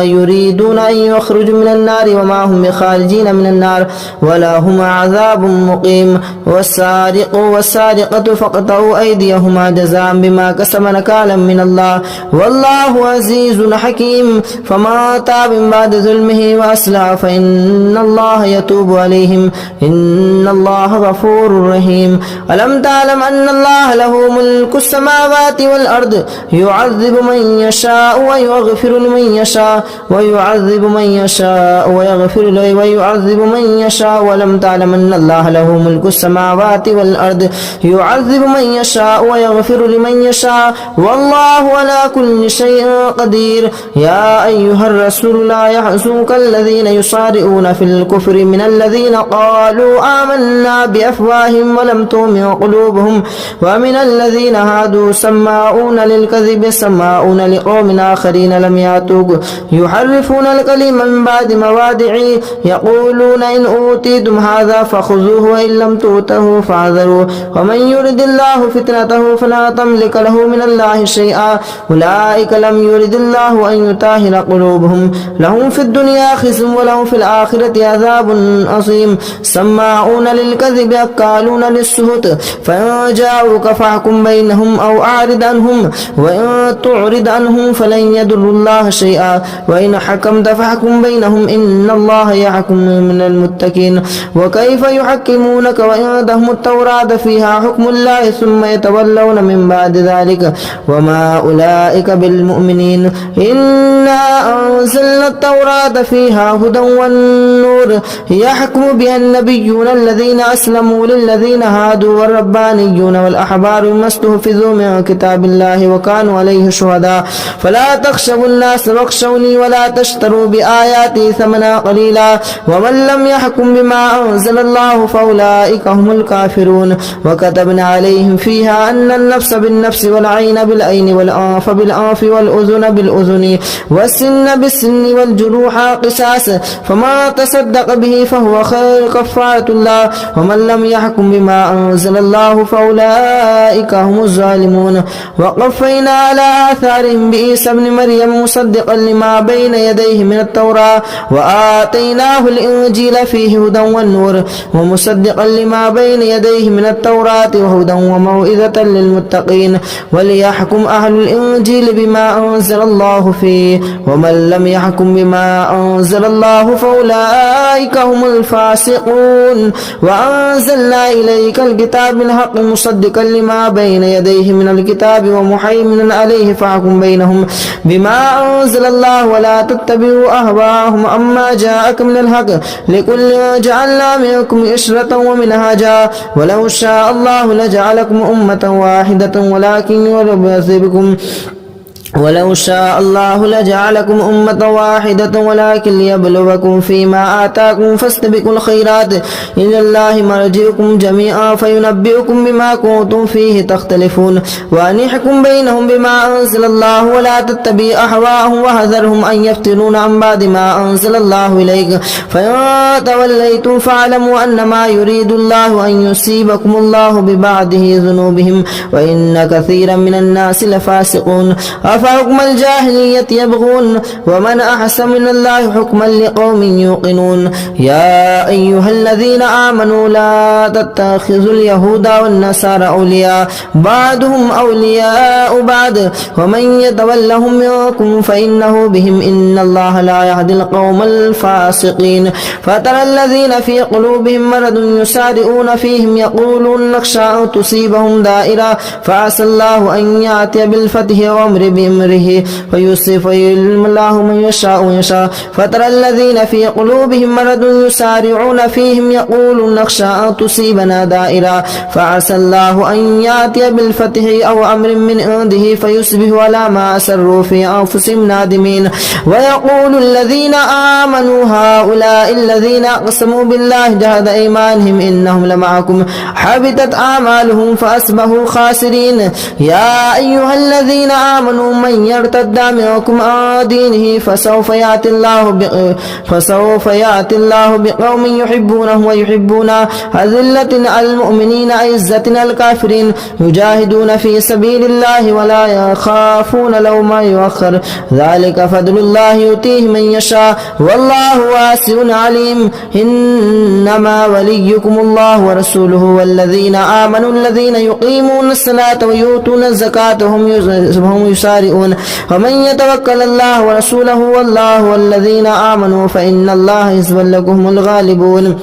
يريدون أن يخرجوا من النار وما هم بخارجين من النار ولهم عذاب مقيم والسارق والسارقة فاقطعوا أيديهما جزاء بما كسب نكالا من الله والله عزيز حكيم فما تاب من بعد ظلمه وأصلح فإن الله يتوب عليهم إن الله غفور رحيم ألم تعلم أن الله له ملك السماوات والأرض يعذب من يشاء ويغفر لمن يشاء ويعذب من يشاء ويغفر ويعذب من يشاء ولم تعلم أن الله له ملك السماوات والأرض يعذب من يشاء ويغفر لمن يشاء والله على كل شيء قدير يا أيها الرسول لا يحزنك الذين يصارعون في الكفر من الذين قالوا آمنا بأفواههم ولم تؤمن قلوبهم ومن الذين هادوا سماعون للكذب سماعون لقوم آخرين لم يأتوك يحرفون الكلم من بعد مواضعه يقولون إن أوتيتم هذا فخذوه وإن لم تؤتوه فاحذروا ومن يرد الله فتنته فلا تملك له من الله شيئا أولئك لم يرد الله أن يطهر قلوبهم لهم في الدنيا خزي ولهم في الآخرة عذاب عظيم سماعون للكذب أكالون للسهت فإن جاءوك فاحكم بينهم أو أعرض عنهم وإن تعرض عنهم فلن يضروا الله شيئا وإن حكمت فاحكم بينهم إن الله يحكم من المتقين وكيف يحكمونك وعندهم التوراة فيها حكم الله ثم يتولون من بعد ذلك وما أولئك بالمؤمنين إنا أنزلنا التوراة فيها هدى والنور يحكم بها النبيون الذين أسلموا للذين هادوا والربانيون والأحبار بما استحفظوا من كتاب الله وكانوا عليه شهداء فلا تخشوا الناس واخشوني ولا تشتروا بآياتي ثمنا قليلا أولياء ومن لم يحكم بما أنزل الله فأولئك هم الكافرون وكتبنا عليهم فيها أن النفس بالنفس والعين بالعين والأنف بالأنف والأذن بالأذن والسن بالسن والجروح قصاص فما تصدق به فهو خير كفارة الله ومن لم يحكم بما أنزل الله فأولئك هم الظالمون وقفينا على آثارهم بعيسى ابن مريم مصدقا لما بين يديه من التوراة وآتيناه الإنجيل فيه هدى والنور ومصدقا لما بين يديه من التوراة وهدى وموعظة للمتقين وليحكم أهل الإنجيل بما أنزل الله فيه ومن لم يحكم بما أنزل الله فأولئك هم الفاسقون وأنزلنا إليك الكتاب بالحق مصدقا لما بين يديه من الكتاب ومهيمنا عليه فاحكم بينهم بما أنزل الله ولا تتبعوا أهواءهم أما جاءك من الحق لكل جعلنا منكم إشرة ومنهاجا ولو شاء الله لجعلكم أمة واحدة ولكن يربص بكم ولو شاء الله لجعلكم أمة واحدة ولكن ليبلوكم فيما آتاكم فاستبقوا الخيرات إلى الله مرجعكم جميعا فينبئكم بما كنتم فيه تختلفون وأن يحكم بينهم بما أنزل الله ولا تتبع أهواءهم وحذرهم أن يفتنون عن بعد ما أنزل الله إليك فإن توليتم فاعلموا أنما يريد الله أن يصيبكم الله ببعده ذنوبهم وإن كثيرا من الناس لفاسقون أفحكم الجاهلية يبغون ومن أحسن من الله حكما لقوم يوقنون يا أيها الذين آمنوا لا تتخذوا اليهود والنصارى أولياء بعضهم أولياء بعض ومن يتولهم منكم فإنه بهم إن الله لا يهدي القوم الفاسقين فترى الذين في قلوبهم مرض يسارعون فيهم يقولون نخشى أن تصيبهم دائرة فعسى الله أن يأتي بالفتح وأمر بأمره ويصرف ويعلم الله من يشاء ويشاء فترى الذين في قلوبهم مرض يسارعون فيهم يقولون نخشى أن تصيبنا دائرة فعسى الله أن يأتي بالفتح أو أمر من عنده فيصبحوا على ما أسروا في أنفسهم نادمين ويقول الذين آمنوا هؤلاء الذين أقسموا بالله جهد أيمانهم إنهم لمعكم حبطت أعمالهم فأصبحوا خاسرين يا أيها الذين آمنوا من يرتد منكم عن دينه فسوف يأتي الله بقوم يحبونه ويحبونه أذلة على المؤمنين عزة على الكافرين يجاهدون في سبيل الله ولا يخافون لوما يؤخر ذلك فضل الله يؤتيه من يشاء والله واسع عليم إنما وليكم الله ورسوله والذين آمنوا الذين يقيمون الصلاة ويؤتون الزكاة وهم يسارعون ومن يتوكل الله ورسوله والله والذين آمنوا فإن الله حزب لكم الغالبون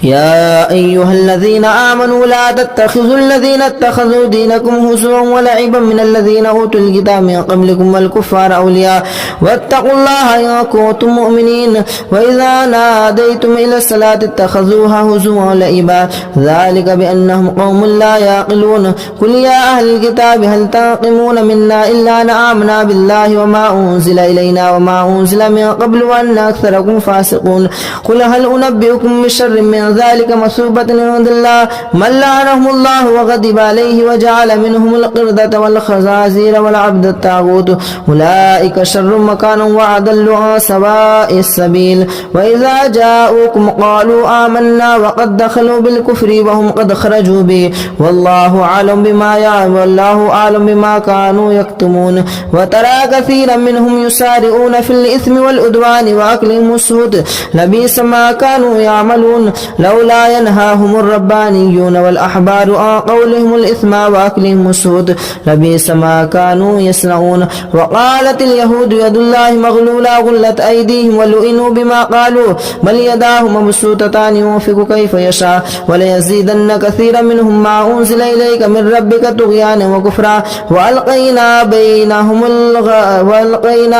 يا أيها الذين آمنوا لا تتخذوا الذين اتخذوا دينكم هزوا ولعبا من الذين أوتوا الكتاب من قبلكم والكفار أولياء واتقوا الله إن كنتم مؤمنين وإذا ناديتم إلى الصلاة اتخذوها هزوا ولعبا ذلك بأنهم قوم لا يعقلون قل يا أهل الكتاب هل تنقمون منا إلا أن آمنا بالله وما أنزل إلينا وما أنزل من قبل وأن أكثركم فاسقون قل هل أنبئكم بشر من ذلك مثوبة عند الله من لعنهم الله وغضب عليه وجعل منهم القردة والخنازير والعبد الطاغوت أولئك شر مكانا وأضل عن سواء السبيل وإذا جاءوكم قالوا آمنا وقد دخلوا بالكفر وهم قد خرجوا به والله أعلم بما يعلم والله أعلم بما كانوا يكتمون وترى كثيرا منهم يسارعون في الإثم والعدوان وأكلهم السحت لبئس ما كانوا يعملون لولا ينهاهم الربانيون والأحبار عن قولهم الإثم وأكلهم السحت لبئس ما كانوا يصنعون وقالت اليهود يد الله مغلولة غلت أيديهم ولئنوا بما قالوا بل يداه مبسوطتان ينفق كيف يشاء وليزيدن كثيرا منهم ما أنزل إليك من ربك طغيانا وكفرا وألقينا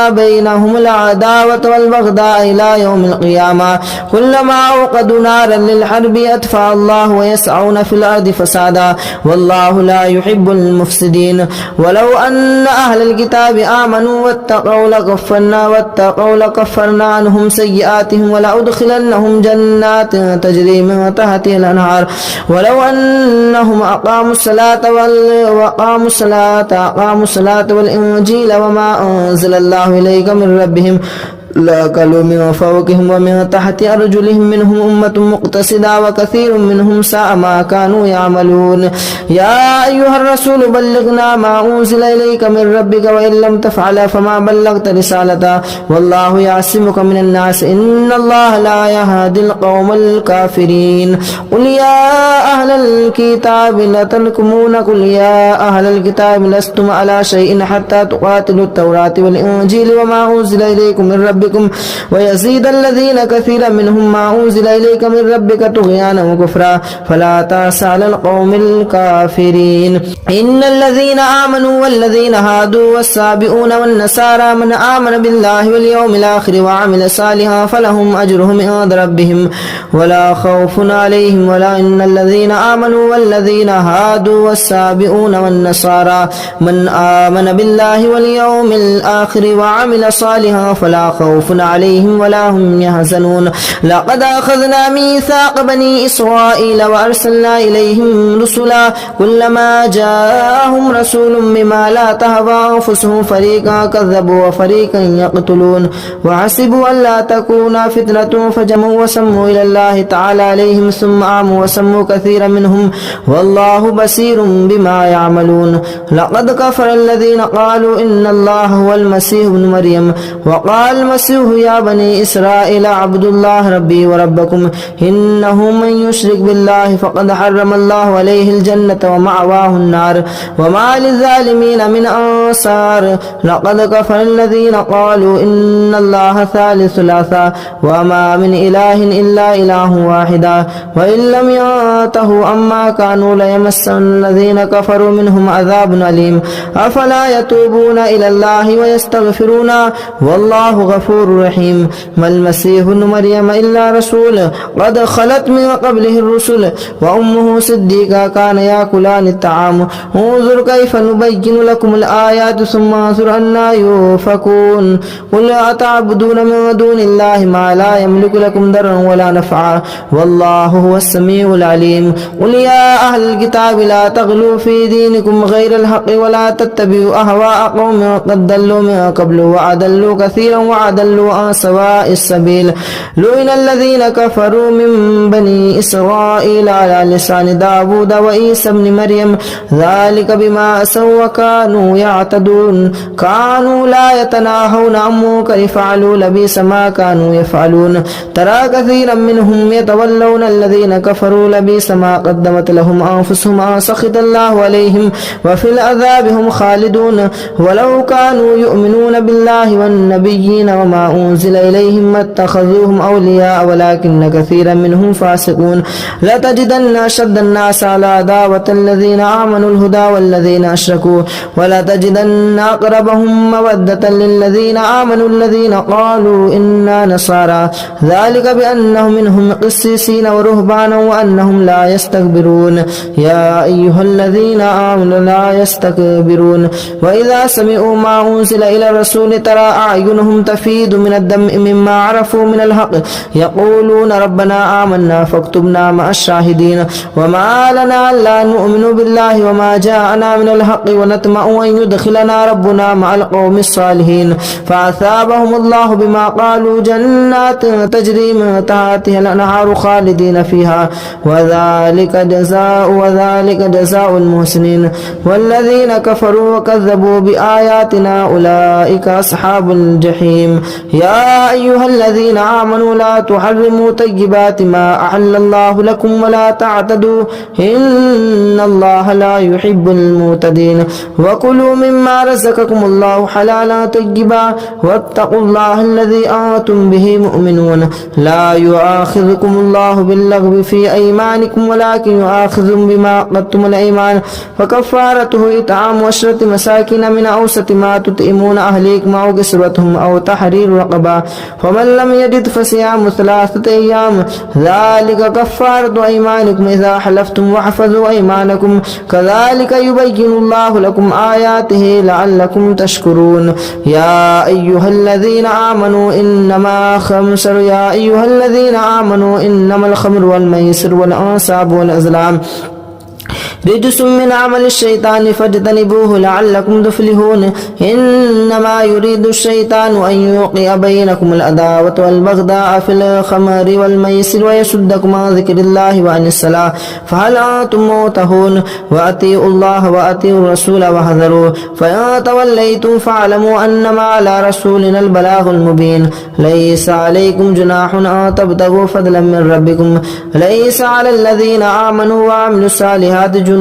بينهم العداوة والبغضاء إلى يوم القيامة كلما أوقدوا نارا للحرب أدفع الله ويسعون في الأرض فسادا والله لا يحب المفسدين ولو أن أهل الكتاب آمنوا واتقوا لكفرنا عنهم سيئاتهم ولأدخلنهم جنات تجري من تحتها الأنهار ولو أنهم أقاموا الصلاة والإنجيل وما أنزل الله إليك من ربهم لأكلوا من فوقهم ومن تحت أرجلهم منهم أمة مقتصدة وكثير منهم ساء ما كانوا يعملون يا أيها الرسول بلغنا ما أنزل إليك من ربك وإن لم تفعل فما بلغت رسالته والله يعصمك من الناس إن الله لا يهدي القوم الكافرين قل يا أهل الكتاب لتنكمون قل يا أهل الكتاب لستم على شيء حتى تقاتلوا التوراة والإنجيل وما أنزل إليكم من ربكم ويزيد الذين كثيرا منهم ما أنزل إليك من ربك طغيانا وكفرا فلا تأس على القوم الكافرين إن الذين آمنوا والذين هادوا والسابئون والنصارى من آمن بالله واليوم الآخر وعمل صالحا فلهم أجرهم عند ربهم ولا خوف عليهم ولا إن الذين آمنوا والذين هادوا والسابئون والنصارى من آمن بالله واليوم الآخر وعمل صالحا فلا خوف عليهم ولا هم يحزنون لقد أخذنا ميثاق بني إسرائيل وأرسلنا إليهم رسلا كلما جاءهم رسول بما لا تهوى أنفسهم فريقا كذبوا وفريقا يقتلون وحسبوا أن لا تكون فتنة فجمعوا وسموا إلى الله تعالى عليهم ثم عموا وسموا كثيرا منهم والله بصير بما يعملون لقد كفر الذين قالوا إن الله هو المسيح ابن مريم وقال المسيح يا بني إسرائيل اعبدوا الله ربي وربكم إنه من يشرك بالله فقد حرم الله عليه الجنة ومأواه النار وما للظالمين من أنصار لقد كفر الذين قالوا إن الله ثالث ثلاثة وما من إله إلا إله واحد وإن لم ينتهوا عما كانوا ليمسن الذين كفروا منهم عذاب أليم أفلا يتوبون إلى الله ويستغفرون والله غفور رحيم ما المسيح ابن مريم إلا رسول قد خلت من قبله الرسل وأمه صديقة كان يأكلان الطعام انظر كيف نبين لكم الآيات ثم انظر أنا يؤفكون قل أتعبدون من دون الله ما لا يملك لكم ضرا ولا نفعا والله هو السميع العليم قل يا أهل الكتاب لا تغلوا في دينكم غير الحق ولا تتبعوا أهواء قوم قد ضلوا من قبل وأضلوا كثيرا وأضلوا عن سواء السبيل لعن الذين كفروا من بني إسرائيل على لسان داود وعيسى ابن مريم ذلك بما عصوا وكانوا يعتدون كانوا لا يتناهون عن منكر فعلوا لبئس ما كانوا يفعلون ترى كثيرا منهم يتولون الذين كفروا لبئس ما قدمت لهم أنفسهم أن سخط الله عليهم وفي العذاب هم خالدون ولو كانوا يؤمنون بالله والنبيين وما أنزل إليهم ما اتخذوهم أولياء ولكن كثيرا منهم فاسقون لتجدن أشد الناس على عداوة الذين آمنوا الهدى والذين أشركوا ولتجدن أقربهم مودة للذين آمنوا الذين قالوا إنا نصارى ذلك بأنهم منهم قسيسين ورهبانا وأنهم لا يستكبرون يا أيها الذين آمنوا لا يستكبرون وإذا سمعوا ما أنزل إلى الرسول ترى أعينهم تفيض من الدم مما عرفوا من الحق يقولون ربنا آمنا فاكتبنا مع الشاهدين وما لنا لا نؤمن بالله وما جاءنا من الحق ونطمع أن يدخلنا ربنا مع القوم الصالحين فأثابهم الله بما قالوا جنات تجري من تحتها الأنهار خالدين فيها وذلك جزاء المحسنين والذين كفروا وكذبوا بآياتنا أولئك أصحاب الجحيم يا أيها الذين آمنوا لا تحرموا طيبات ما أحل الله لكم ولا تعتدوا إن الله لا يحب المعتدين وكلوا مما رزقكم الله حلالا طيبا واتقوا الله الذي أنتم به مؤمنون لا يؤاخذكم الله باللغو في أيمانكم ولكن يؤاخذكم بما عقدتم الأيمان فكفارته إطعام 10 مساكين من أوسط ما تطعمون أهليكم أو كسوتهم أو تحرير تحرير رقبة فمن لم يجد فصيام 3 أيام ذلك كفارة أيمانكم إذا حلفتم واحفظوا أيمانكم كذلك يبين الله لكم آياته لعلكم تشكرون يا أيها الذين آمنوا إنما الخمر والميسر والأنصاب والأزلام رجس من عمل الشيطان فاجتنبوه لعلكم تفلحون إنما يريد الشيطان أن يوقع بينكم العداوة والبغضاء في الخمر والميسر ويصدكم عن ذكر الله وعن الصلاة فهل أنتم منتهون وأطيعوا الله وأطيعوا الرسول واحذروا فإن توليتم فاعلموا أنما على رسولنا البلاغ المبين ليس عليكم جناح أن تبتغوا فضلا من ربكم ليس على الذين آمنوا وعملوا الصالحات جناح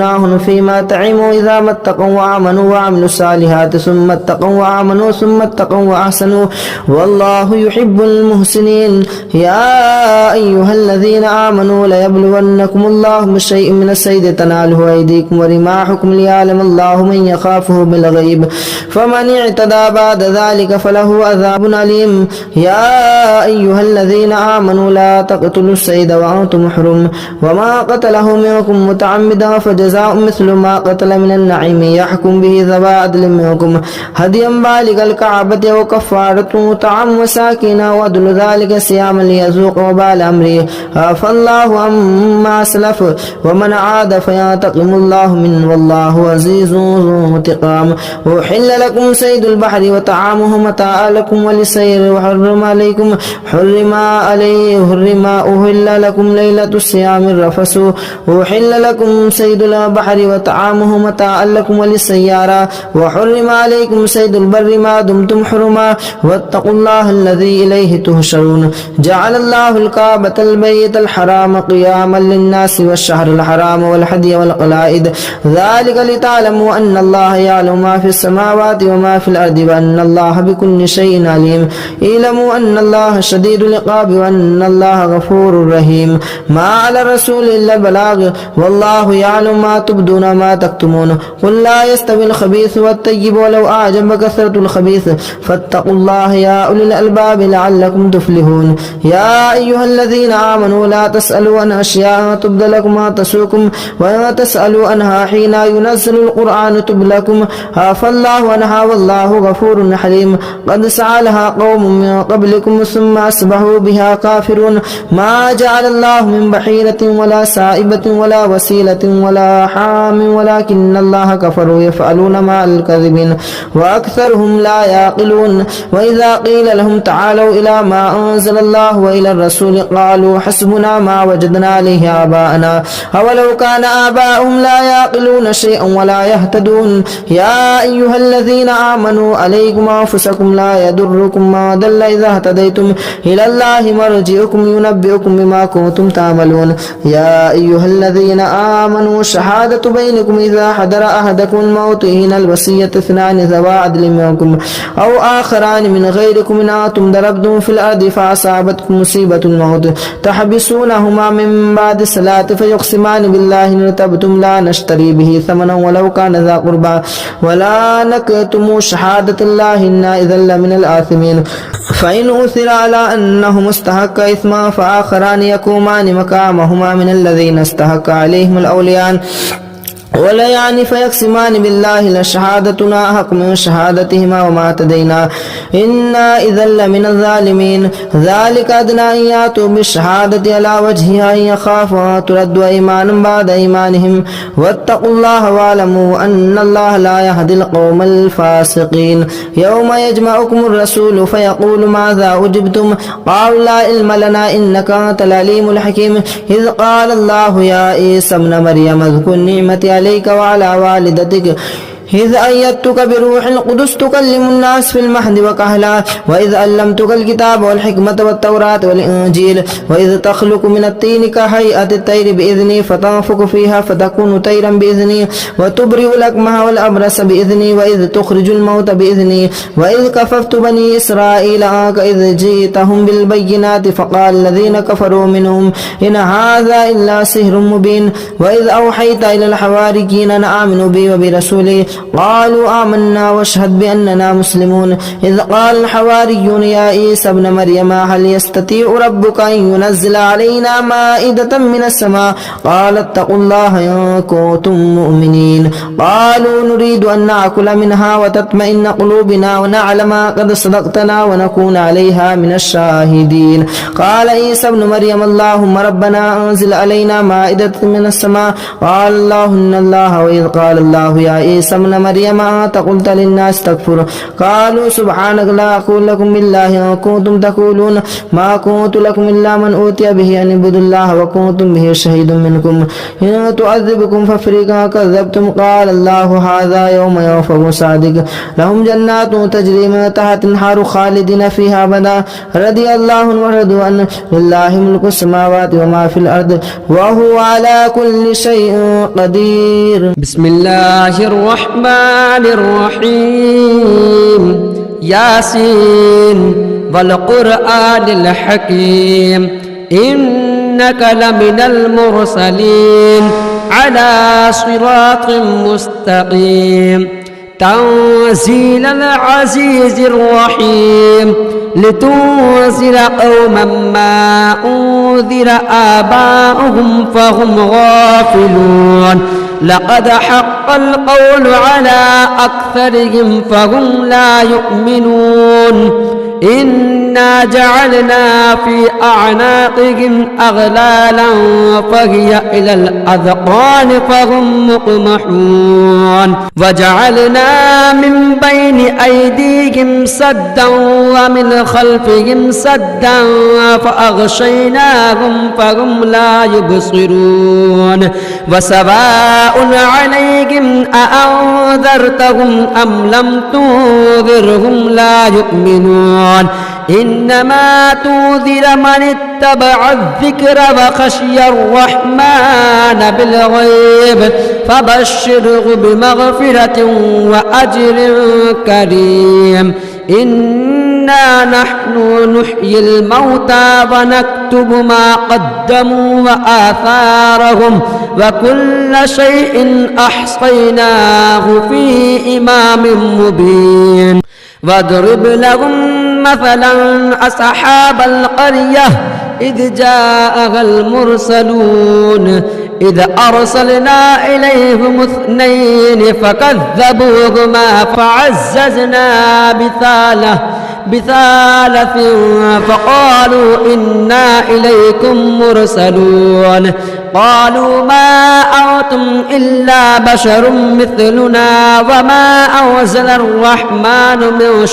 فيما طعموا إذا ما اتقوا وآمنوا وعملوا الصالحات ثم اتقوا وآمنوا ثم اتقوا وأحسنوا والله يحب المحسنين يا أيها الذين آمنوا ليبلونكم الله بشيء من الصيد تناله أيديكم ورماحكم ليعلم الله من يخافه بالغيب فمن اعتدى بعد ذلك فله عذاب أليم يا أيها الذين آمنوا لا تقتلوا الصيد وأنتم حرم وما قتله منكم متعمدا فجزاء مثل ما قتل من النعيم يحكم به ذوى عدل منكم هديا بالغ الكعبة وكفارة طعام مساكين وعدل ذلك صياما ليذوق وبال أمره عفى الله عما سلف ومن عاد فينتقم الله منه والله عزيز ذو انتقام وحل لكم صيد البحر وطعامه متاعا لكم وللسير وحرم عليكم أهل لكم ليلة الصيام الرفث وحل لكم صيد البحر وطعامه متاعا لكم وللسيارة وحرم عليكم صيد البر ما دمتم حرما واتقوا الله الذي إليه تهشرون جعل الله الكعبة البيت الحرام قياما للناس والشهر الحرام والهدي والقلائد ذلك لتعلموا أن الله يعلم ما في السماوات وما في الأرض وأن الله بكل شيء عليم اعلموا أن الله شديد العقاب وأن الله غفور رحيم ما على الرسول إلا البلاغ والله يعلم ما تبدون وما تكتمون قل لا يستوي الخبيث والطيب ولو أعجب كثرة الخبيث فاتقوا الله يا أولي الألباب لعلكم تفلحون يا أيها الذين آمنوا لا تسألوا عن أشياء تبد لكم ما تسوكم ولا تسألوا عنها حين ينزل القرآن تبد لكم عفى الله عنها والله غفور حليم قد سألها قوم من قبلكم ثم أصبحوا بها كافرون ما جعل الله من بحيرة ولا سائبة ولا وسيلة ولا حام ولكن الله كفروا يفعلون مع الكذبين وأكثرهم لا يعقلون وإذا قيل لهم تعالوا إلى ما أنزل الله وإلى الرسول قالوا حسبنا ما وجدنا عليه آباءنا أولو كان آباؤهم لا يعقلون شيئا ولا يهتدون يا أيها الذين آمنوا عليكم أنفسكم لا يضركم ما ضل إذا اهتديتم إلى الله مرجعكم ينبئكم بما كنتم تعملون يا أيها الذين آمنوا شهادة بينكم إذا حضر أحدكم الموت حين الوصية 2 ذوى عدل منكم أو آخران من غيركم إن أنتم ضربتم في الأرض فأصابتكم مصيبة الموت تحبسونهما من بعد الصلاة فيقسمان بالله إن ارتبتم لا نشتري به ثمنا ولو كان ذا قربى ولا نكتم شهادة الله إنا إذا لمن الآثمين فإن أثر على أنه مستحق إثما فآخران يقومان مقامهما من الذين استحق عليهم الأوليان ولا يعني فيقسمان بالله لشهادتنا حق من شهادتهما وما اعتدينا إنا إذا لمن الظالمين ذلك أدنى أن يأتوا بالشهادة على وجهها أن يخافوا ترد أيمان بعد أيمانهم واتقوا الله واعلموا أن الله لا يهدي القوم الفاسقين يوم يجمعكم الرسول فيقول ماذا أجبتم قالوا لا علم لنا إنك أنت العليم الحكيم إذ قال الله يا عيسى ابن مريم اذكر نعمتي عليك وعلى والدتك إذ أيدتك بروح القدس تكلم الناس في المهد وكهلا وإذ علمتك الكتاب والحكمة والتوراة والإنجيل وإذ تخلق من الطين كهيئة الطير بإذني فتنفخ فيها فتكون طيرا بإذني وتبرئ الأكمه والأبرص بإذني وإذ تخرج الموت بإذني وإذ كففت بني إسرائيل عنك إذ جئتهم بالبينات فقال الذين كفروا منهم إن هذا إلا سحر مبين وإذ أوحيت إلى الحواريين أن آمنوا بي وبرسولي قالوا آمنا واشهد بأننا مسلمون إذ قال الحواريون يا عيسى ابن مريم هل يستطيع ربك أن ينزل علينا مائدة من السماء قال اتقوا الله إن كنتم مؤمنين قالوا نريد أن نأكل منها وتطمئن قلوبنا ونعلم قد صدقتنا ونكون عليها من الشاهدين قال عيسى ابن مريم اللهم ربنا أنزل علينا مائدة من السماء قال الله إن الله وإذ قال الله يا عيسى ابن مريم أنت قلت للناس تكفر قالوا سبحانك لا أقول لكم إلا إن كنتم تقولون ما كنت لكم إلا من أوتي به أن اعبدوا الله وكنتم به شهيد منكم إن تعذبكم ففريقا كذبتم قال الله هذا يوم ينفع صادق لهم جنات تجري من تحت النهر خالدين فيها أبدا رضي الله عنهم ورضوا عنه لله ملك السماوات وما في الأرض وهو على كل شيء قدير بسم الله الرحمن الرحيم ياسين والقرآن الحكيم إنك لمن المرسلين على صراط مستقيم تنزيل العزيز الرحيم لتنذر قوما ما أنذر آباؤهم فهم غافلون لقد حق القول على أكثرهم فهم لا يؤمنون إنا جعلنا في أعناقهم أغلالا فهي إلى الأذقان فهم مقمحون وجعلنا من بين أيديهم سدا ومن خلفهم سدا فأغشيناهم فهم لا يبصرون وسواء عليهم أأنذرتهم أم لم تنذرهم لا يؤمنون إنما تنذر من اتبع الذكر وخشي الرحمن بالغيب فبشره بمغفرة وأجر كريم إنا نحن نحيي الموتى ونكتب ما قدموا وآثارهم وكل شيء أحصيناه في إمام مبين واضرب لهم مثلا أصحاب القرية إذ جاءها المرسلون إذ أرسلنا إليهم اثنين فكذبوهما فعززنا بثالث فقالوا إنا إليكم مرسلون قالوا ما أنتم إلا بشر مثلنا وما أنزل الرحمن من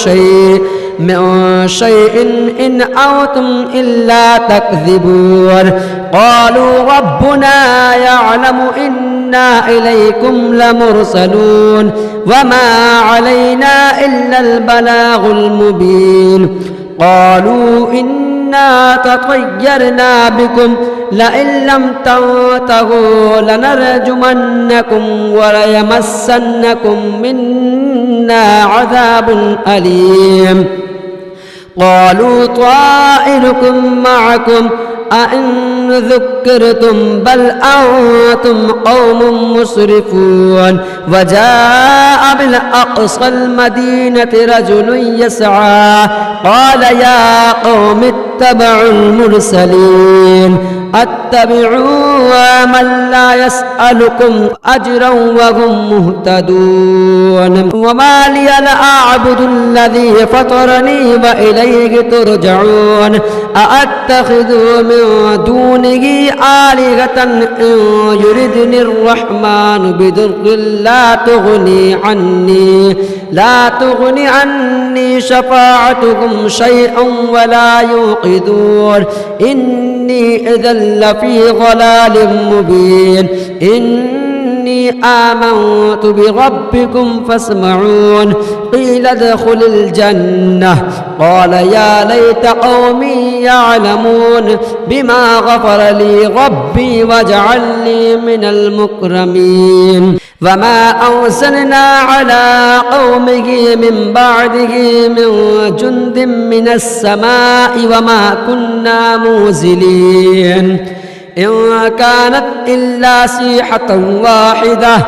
شيء إن أنتم إلا تكذبون قالوا ربنا يعلم إنا إليكم لمرسلون وما علينا إلا البلاغ المبين قالوا إنا تطيرنا بكم لئن لم تنتهوا لنرجمنكم وليمسنكم منا عذاب أليم قالوا طائركم معكم أئن ذكرتم بل أنتم قوم مسرفون وجاء بالأقصى المدينة رجل يسعى قال يا قوم اتبعوا المرسلين اتبعوا من لا يسألكم أجرا وهم مهتدون وما لي لا أعبد الذي فطرني وإليه ترجعون أأتخذ من دونه آلهة إن يردني الرحمن بضر لا تغني عني شفاعتهم شيئا ولا يوقظون إني إذا لفي ضلال مبين إني آمنت بربكم فاسمعون قيل ادخل الجنة قال يا ليت قومي يعلمون بما غفر لي ربي وجعلني من المكرمين وما أرسلنا على قومه من بعده من جند من السماء وما كنا منزلين إن كانت إلا صيحة واحدة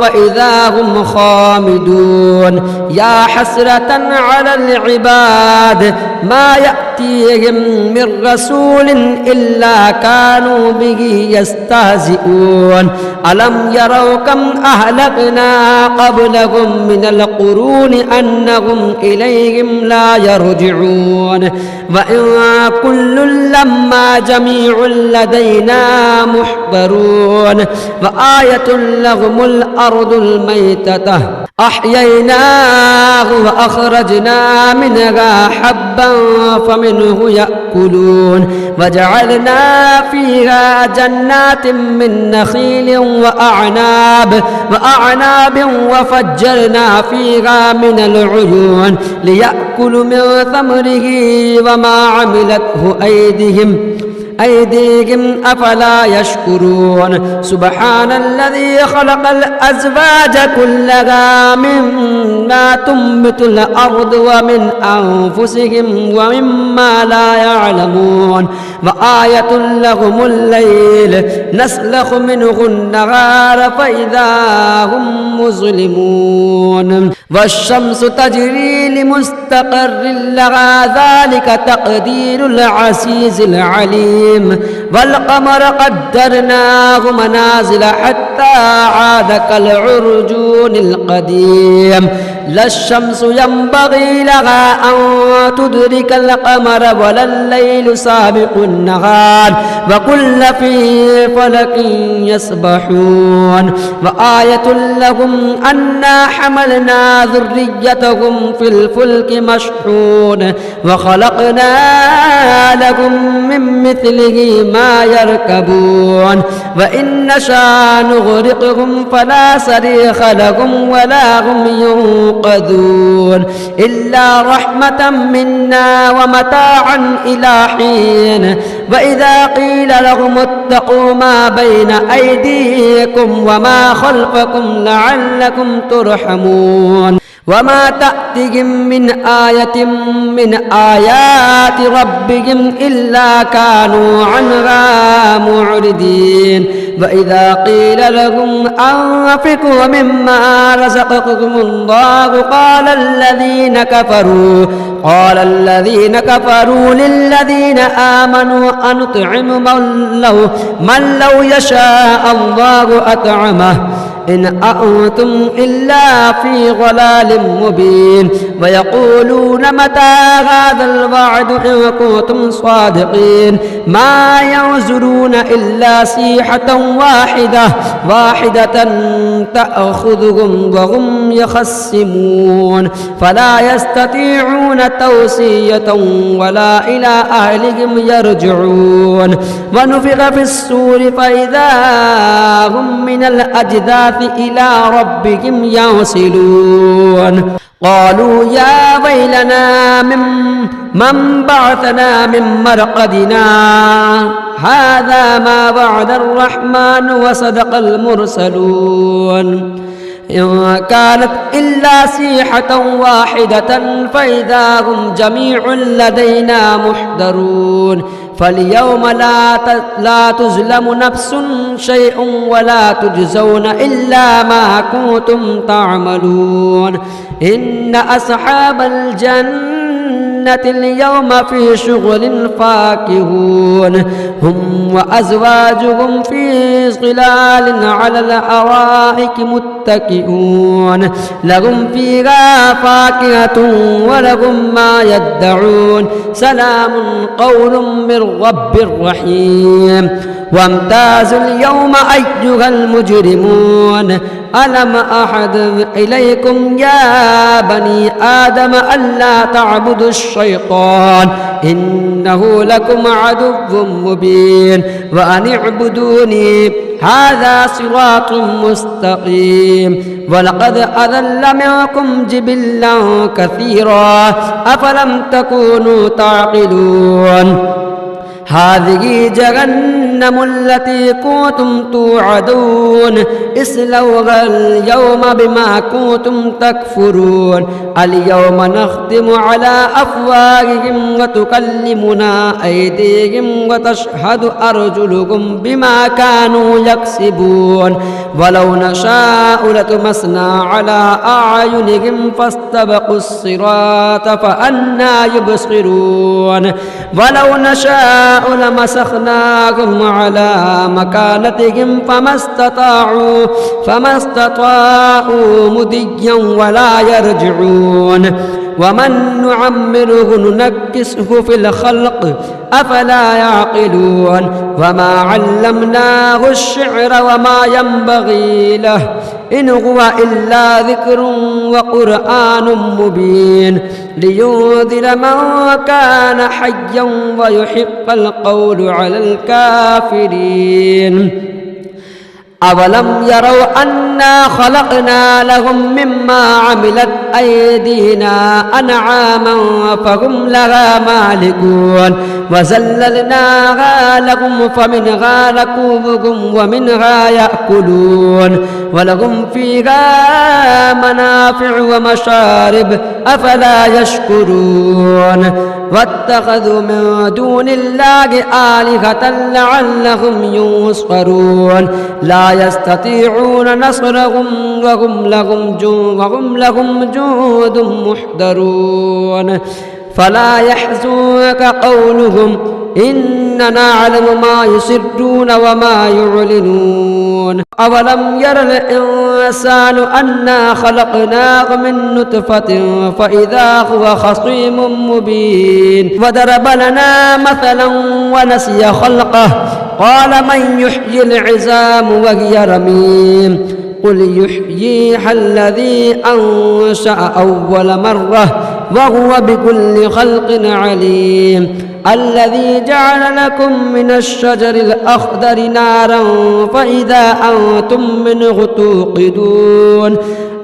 فإذا هم خامدون يا حسرة على العباد ما يأتيهم من رسول إلا كانوا به يستهزئون ألم يروا كم أهلكنا قبلهم من القرون أنهم إليهم لا يرجعون وإن كل لما جميع لدينا محضرون وآية لهم الأرض الميتة أحييناه وأخرجنا منها حبا فمنه يأكلون وجعلنا فيها جنات من نخيل وأعناب وفجرنا فيها من العيون ليأكلوا من ثمره وما عملته أيديهم أفلا يشكرون سبحان الذي خلق الأزواج كلها مما تنبت الأرض ومن أنفسهم ومما لا يعلمون وآية لهم الليل نسلخ منه النهار فإذا هم مظلمون والشمس تجري لمستقر لها ذلك تقدير العزيز العليم والقمر قدرناه منازل حتى عاد كالعرجون القديم لا الشمس ينبغي لها أن تدرك القمر ولا الليل سابق النهار وكل في فلك يسبحون وآية لهم أنا حملنا ذريتهم في الفلك مشحون وخلقنا لهم من مثله ما يركبون وإن نشأ نغرقهم فلا صريخ لهم ولا هم ينقذون إلا رحمة منا ومتاعا إلى حين وإذا قيل لهم اتقوا ما بين أيديكم وما خلفكم لعلكم ترحمون وما تأتيهم من آية من آيات ربهم إلا كانوا عنها معرضين وإذا قيل لهم أنفقوا مما رزقكم الله قال الذين كفروا للذين آمنوا أنطعم من لو يشاء الله أطعمه إن أنتم إلا في ضلال مبين ويقولون متى هذا الوعد إن كنتم صادقين ما ينظرون إلا صيحة واحدة تأخذهم وهم يخصمون فلا يستطيعون توصية ولا إلى أهلهم يرجعون ونفخ في الصور فإذا هم من الأجداث إلى ربهم ينسلون قالوا يا ويلنا من بعثنا من مرقدنا هذا ما وعد الرحمن وصدق المرسلون إن كانت إلا صيحة واحدة فإذا هم جميع لدينا محضرون فاليوم لا تظلم نفس شيء ولا تجزون إلا ما كنتم تعملون إن أصحاب الجنة اليوم في شغل فاكهون هم وأزواجهم في ظلال على الأرائك متكئون لهم فيها فاكهة ولهم ما يدعون سلام قول من رب رحيم وامتازوا اليوم أيها المجرمون ألم أحد إليكم يا بني آدم ألا تعبدوا الشيطان إنه لكم عدو مبين وأن اعبدوني هذا صراط مستقيم ولقد أضل منكم جبلا كثيرا أفلم تكونوا تعقلون هذه جهنم التي كنتم توعدون اصلوها اليوم بما كنتم تكفرون اليوم نختم على أفواههم وتكلمنا أيديهم وتشهد أرجلهم بما كانوا يكسبون ولو نشاء لطمسنا على أعينهم فاستبقوا الصراط فأنى يبصرون ولو نشاء لمسخناهم على مكانتهم فما استطاعوا مضيا ولا يرجعون ومن نعمره ننكسه في الخلق أفلا يعقلون وما علمناه الشعر وما ينبغي له إن هو إلا ذكر وقرآن مبين لينذر من كان حيا ويحق القول على الكافرين أولم يروا أنا خلقنا لهم مما عملت أيدينا أنعاما فهم لها مالكون وذللناها لهم فمنها ركوبهم ومنها يأكلون ولهم فيها منافع ومشارب أفلا يشكرون واتخذوا من دون الله آلهة لعلهم ينصرون لا يستطيعون نصرهم وهم لهم جند محضرون فلا يحزنك قولهم إننا نعلم ما يسرون وما يعلنون أولم ير الإنسان أنا خلقناه من نطفة فإذا هو خصيم مبين وضرب لنا مثلا ونسي خلقه قال من يحيي العظام وهي رميم قل يحييها الذي أنشأ أول مرة وهو بكل خلق عليم الذي جعل لكم من الشجر الأخضر نارا فإذا أنتم منه توقدون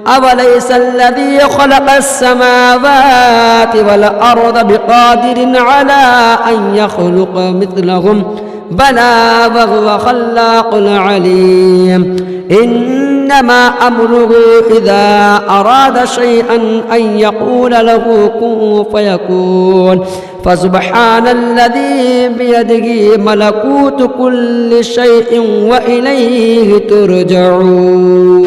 أوليس الذي خلق السماوات والأرض بقادر على أن يخلق مثلهم بلى وهو خلاق العليم إنما أمره إذا أراد شيئا أن يقول له كن فيكون فسبحان الذي بيده ملكوت كل شيء وإليه ترجعون